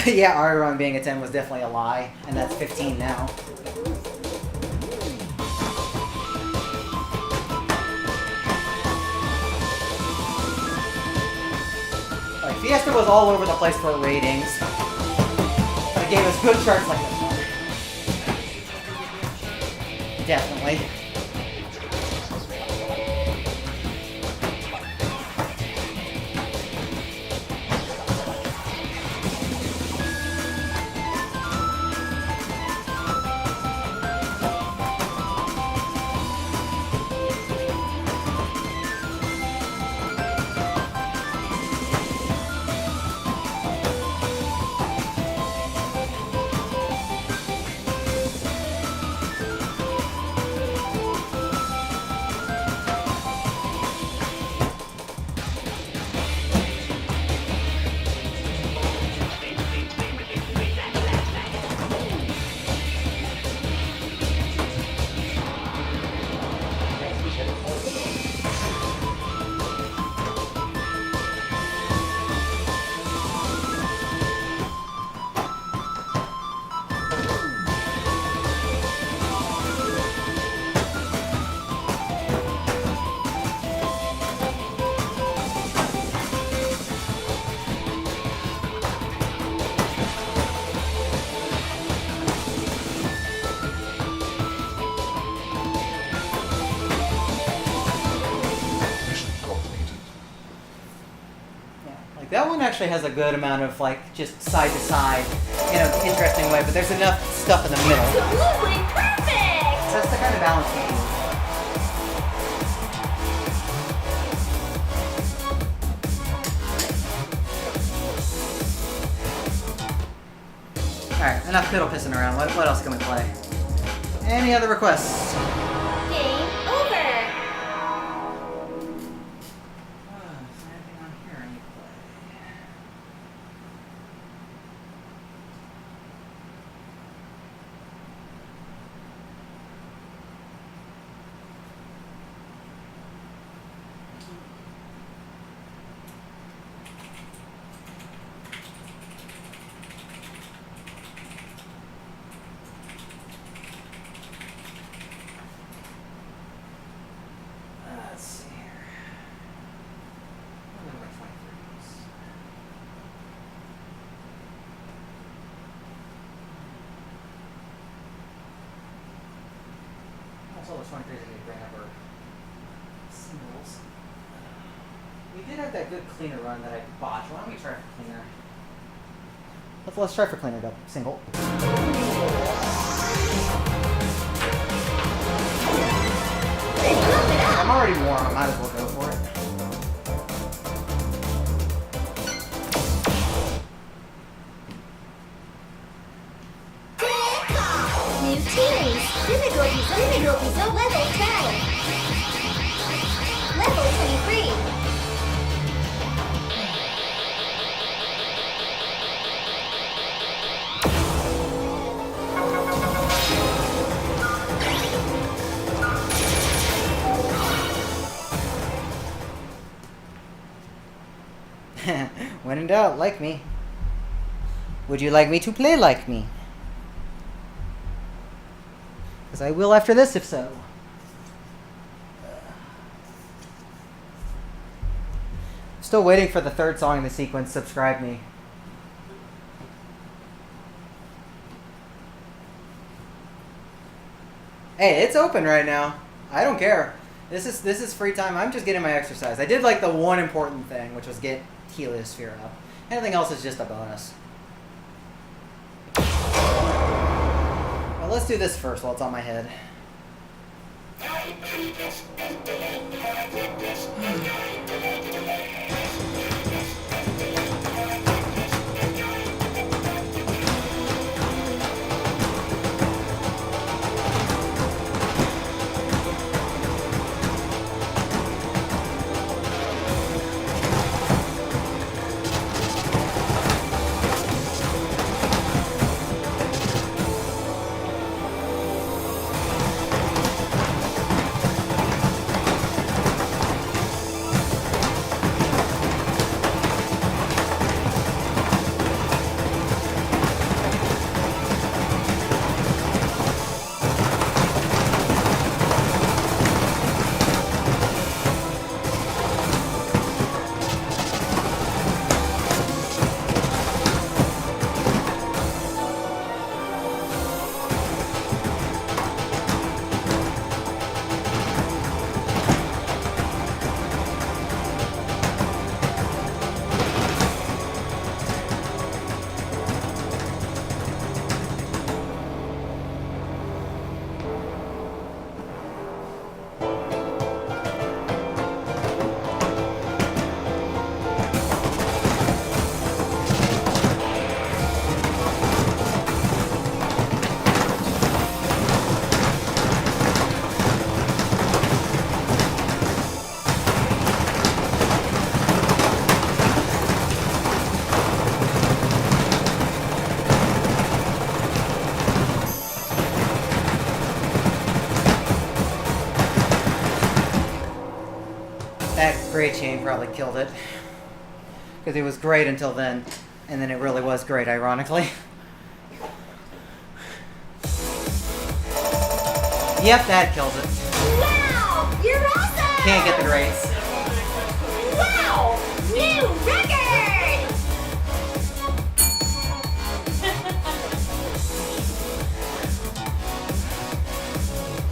Yeah, Ariron being a 10 was definitely a lie, and that's 15 now. Like, Fiesta was all over the place for ratings, but it gave us good charts like this one. Definitely. That one actually has a good amount of, like, just side to side in an interesting way, but there's enough stuff in the middle. Absolutely perfect! That's the kind of balance we need. Alright, enough fiddle pissing around. What else can we play? Any other requests? Game over! Let's see here. What are my 23s? That's all the 23s I need to bring up are singles. We did have that good cleaner run that I botched. Why don't we try for cleaner? Let's try for cleaner double single. I'm already warm. I might as well go for it. New teams! Difficulty zone level 10! Level 23! When in doubt, like me. Would you like me to play like me? Because I will after this, if so. Still waiting for the third song in the sequence, Subscribe Me. Hey, it's open right now. I don't care. This is free time. I'm just getting my exercise. I did like the one important thing, which was get Heliosphere up. Anything else is just a bonus. Well, let's do this first while it's on my head. That grade chain probably killed it. Because it was great until then. And then it really was great, ironically. Yep, that kills it. Wow! You're awesome! Can't get the grades. Wow! New record!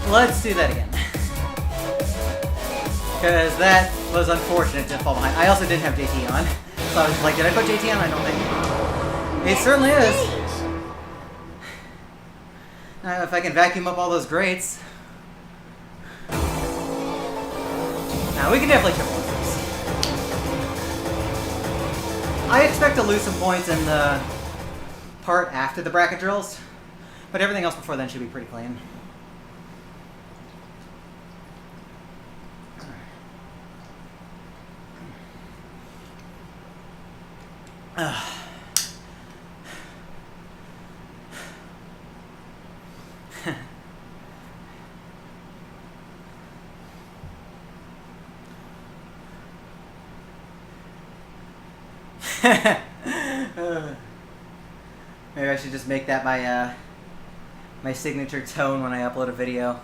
Let's do that again. Because that was unfortunate to fall behind. I also didn't have JT on. So I was like, did I put JT on? I don't think. It certainly is. Now, if I can vacuum up all those grades. Now, we can definitely triple this. I expect to lose some points in the part after the bracket drills. But everything else before then should be pretty clean. Maybe I should just make that my my signature tone when I upload a video.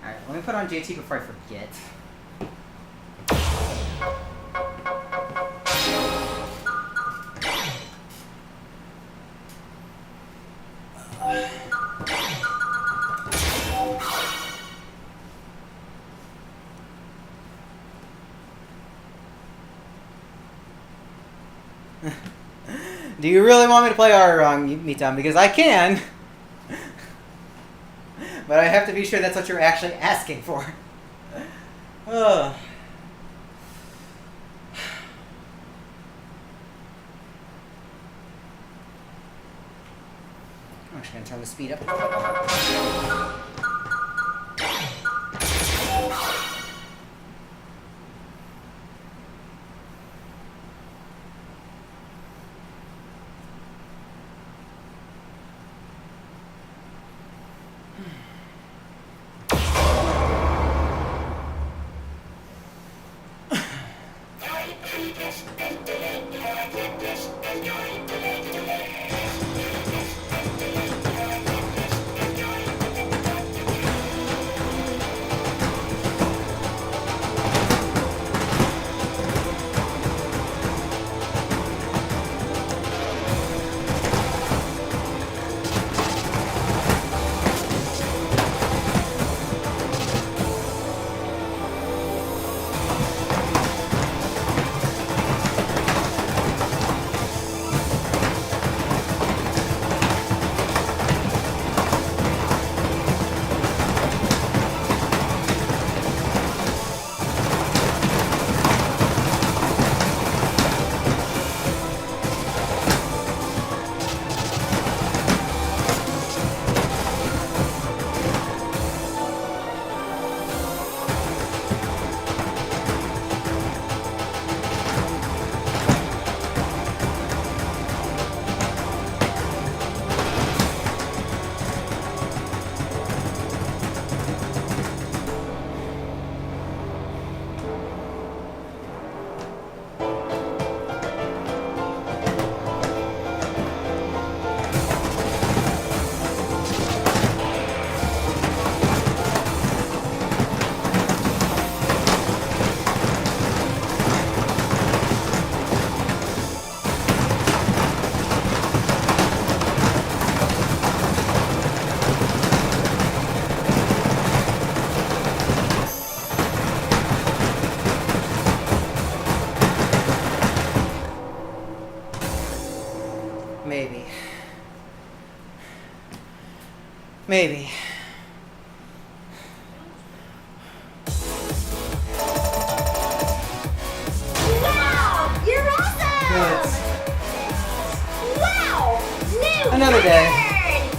Alright, let me put on JT before I forget. Do you really want me to play our Meetup? Because I can. But I have to be sure that's what you're actually asking for. I'm actually going to turn the speed up. Maybe. Maybe. Wow! You're awesome! Good. Wow! New Another day. record!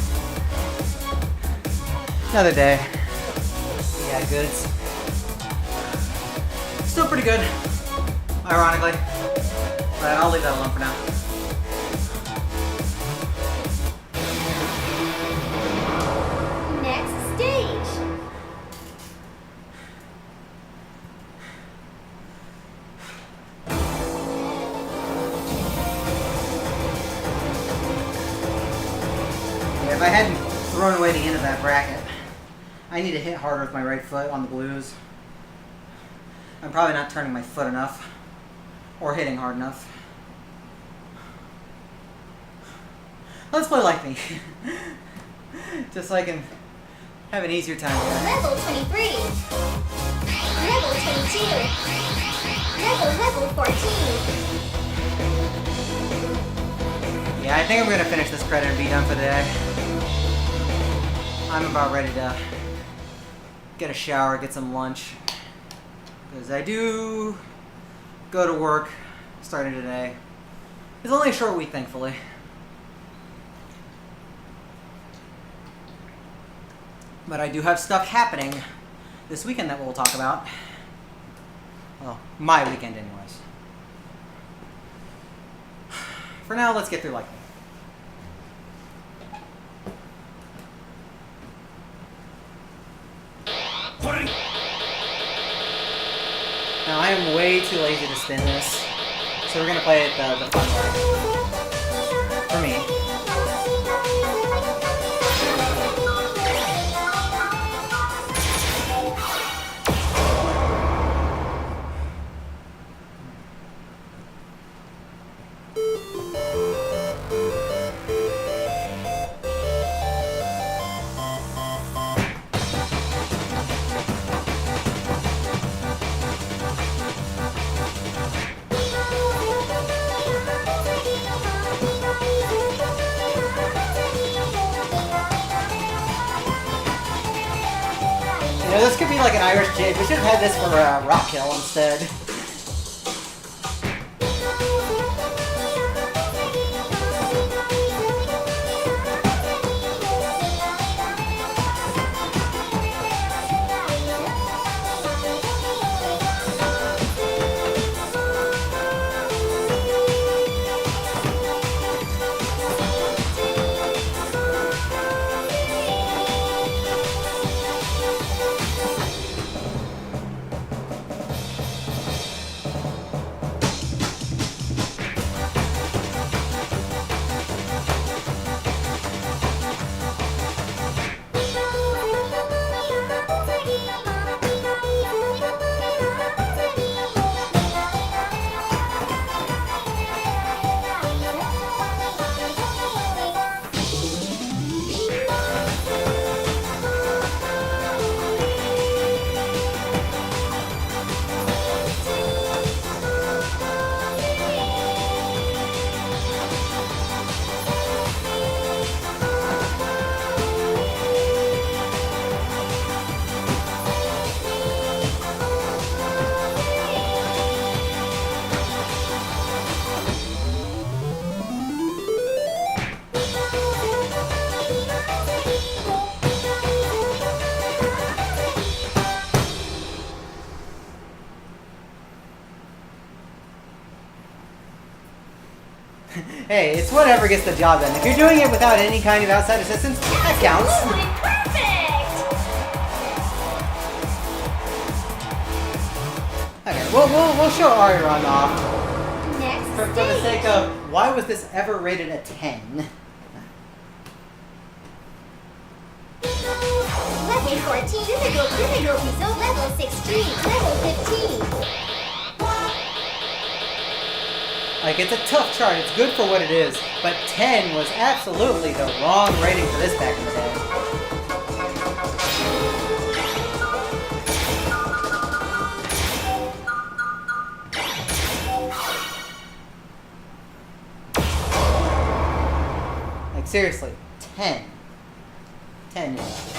Another day. Yeah, goods. Still pretty good, ironically. But I'll leave that alone for now. if I hadn't thrown away the end of that bracket, I need to hit harder with my right foot on the blues. I'm probably not turning my foot enough or hitting hard enough. Let's play like me. Just so I can have an easier time here. Level 23. Level 22. Level 14. Yeah, I think I'm gonna finish this credit and be done for the day. I'm about ready to get a shower, get some lunch. Because I do go to work starting today. It's only a short week, thankfully. But I do have stuff happening this weekend that we'll talk about. Well, my weekend anyways. For now, let's get through like me. Now I am way too lazy to spin this, so we're gonna play it the fun way. For me. This could be like an Irish jig. We should have had this for Rock Hill instead. Hey, it's whatever gets the job done. If you're doing it without any kind of outside assistance, that counts. Absolutely perfect! Okay, we'll show Ari run off. Next For the stage. sake of, why was this ever rated a 10? Level 14. Critical result. Level 16. Level 15. Like, it's a tough chart. It's good for what it is. But 10 was absolutely the wrong rating for this back in the day. Like, seriously, 10. 10 years.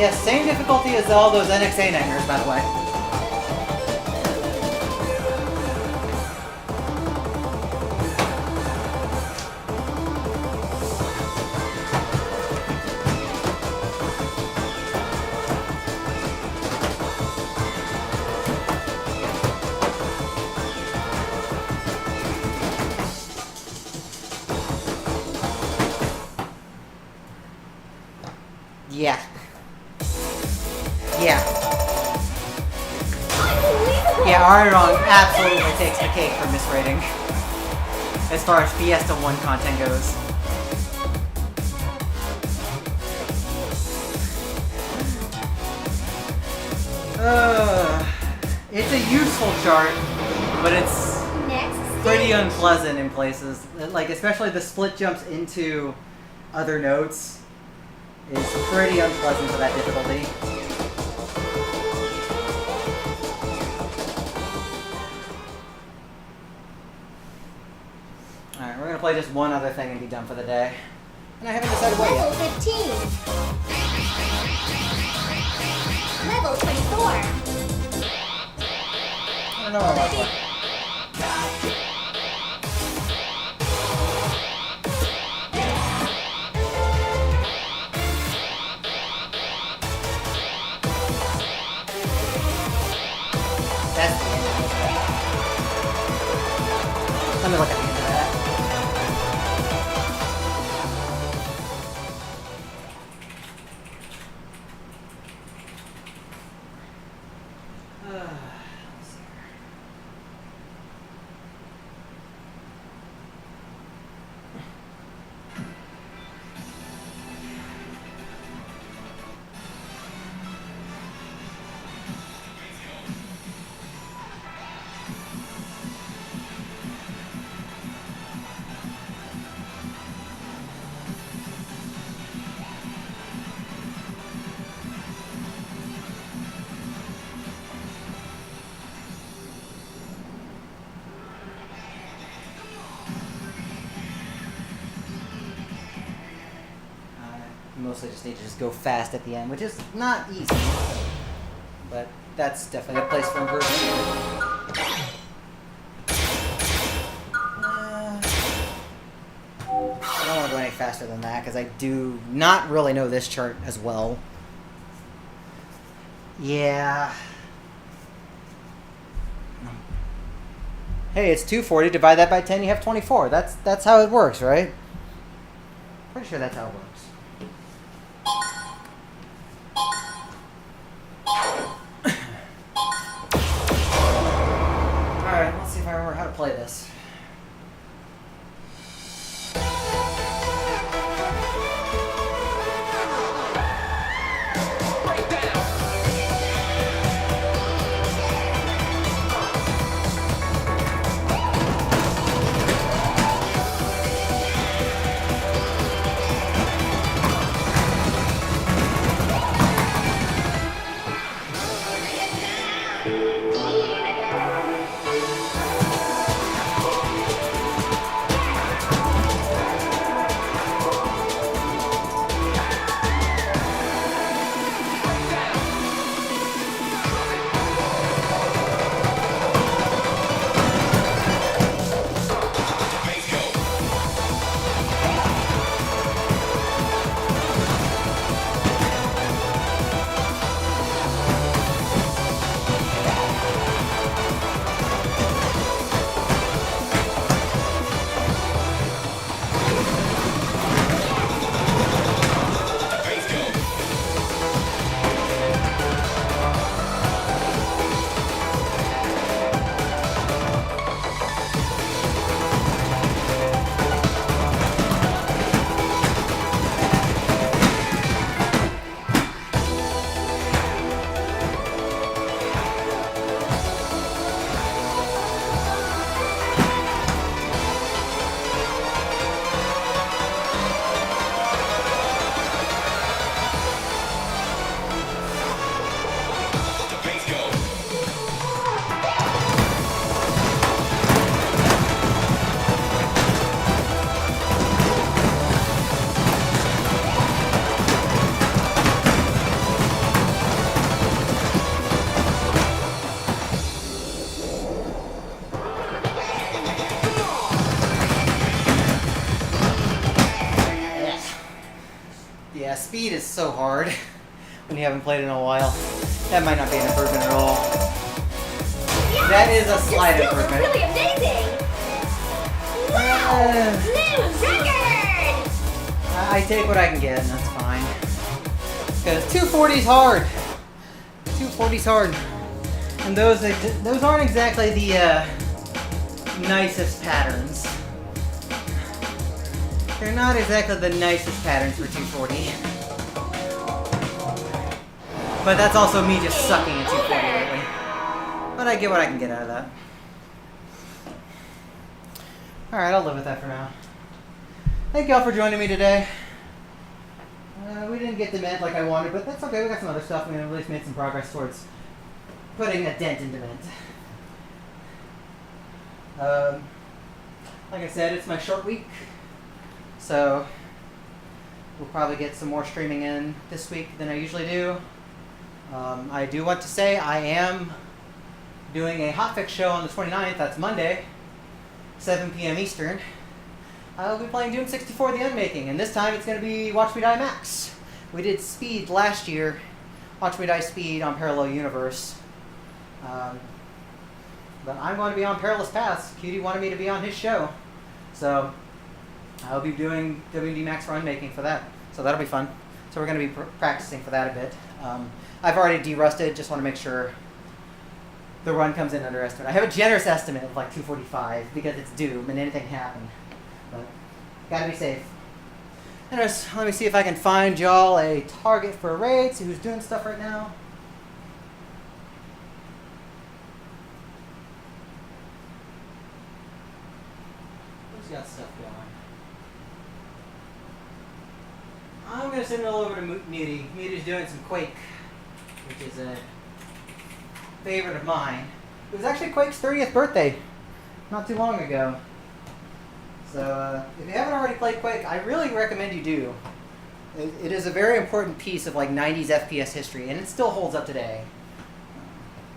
Yes, same difficulty as all those NXA nightmares, by the way. Yeah. Yeah. Yeah, Iron absolutely takes the cake for misrating. As far as Fiesta 1 content goes. It's a useful chart, but it's pretty unpleasant in places. Like, especially the split jumps into other notes is pretty unpleasant for that difficulty. Alright, we're gonna play just one other thing and be done for the day. And I haven't decided what yet. Level 15. Level 24. I don't know what I want to play. That's the end of that. Let me look at the end of that. Let's see here. Mostly just need to just go fast at the end, which is not easy. But that's definitely a place for improvement. I don't want to go any faster than that, because I do not really know this chart as well. Yeah. Hey, it's 240. Divide that by 10, you have 24. That's how it works, right? Pretty sure that's how it works. Alright, let's see if I remember how to play this. speed is so hard when you haven't played in a while. That might not be an improvement at all. Yeah, That is a slight your skills are improvement. really amazing. Wow! New record! I take what I can get, and that's fine. Because 240 is hard. 240 is hard. And those aren't exactly the nicest patterns. They're not exactly the nicest patterns for 240. But that's also me just sucking at 240 lately. But I get what I can get out of that. Alright, I'll live with that for now. Thank y'all for joining me today. We didn't get the Mint like I wanted, but that's okay. We got some other stuff. We at least made some progress towards putting a dent into Mint. Like I said, it's my short week. So we'll probably get some more streaming in this week than I usually do. I do want to say I am doing a hotfix show on the 29th. That's Monday, 7 p.m. Eastern. I'll be playing Doom 64 The Unmaking, and this time it's going to be Watch Me Die Max. We did Speed last year, Watch Me Die Speed on Parallel Universe. But I'm going to be on Perilous Paths. Cutie wanted me to be on his show. So I'll be doing WD Max for Unmaking for that. So that'll be fun. So we're going to be practicing for that a bit. I've already derusted, just want to make sure the run comes in under estimate. I have a generous estimate of like 245 because it's Doom and anything can happen. But gotta be safe. Anyways, let me see if I can find y'all a target for a raid, see who's doing stuff right now. Who's got stuff going? I'm gonna send it all over to Muty. Muty's doing some Quake, which is a favorite of mine. It was actually Quake's 30th birthday, not too long ago. So if you haven't already played Quake, I really recommend you do. It is a very important piece of like 90s FPS history, and it still holds up today.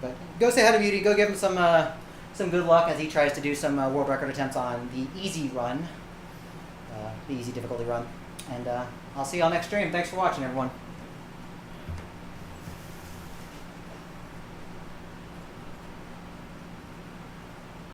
But go say hi to Muty. Go give him some good luck as he tries to do some world record attempts on the easy run, the easy difficulty run. And I'll see y'all next stream. Thanks for watching, everyone.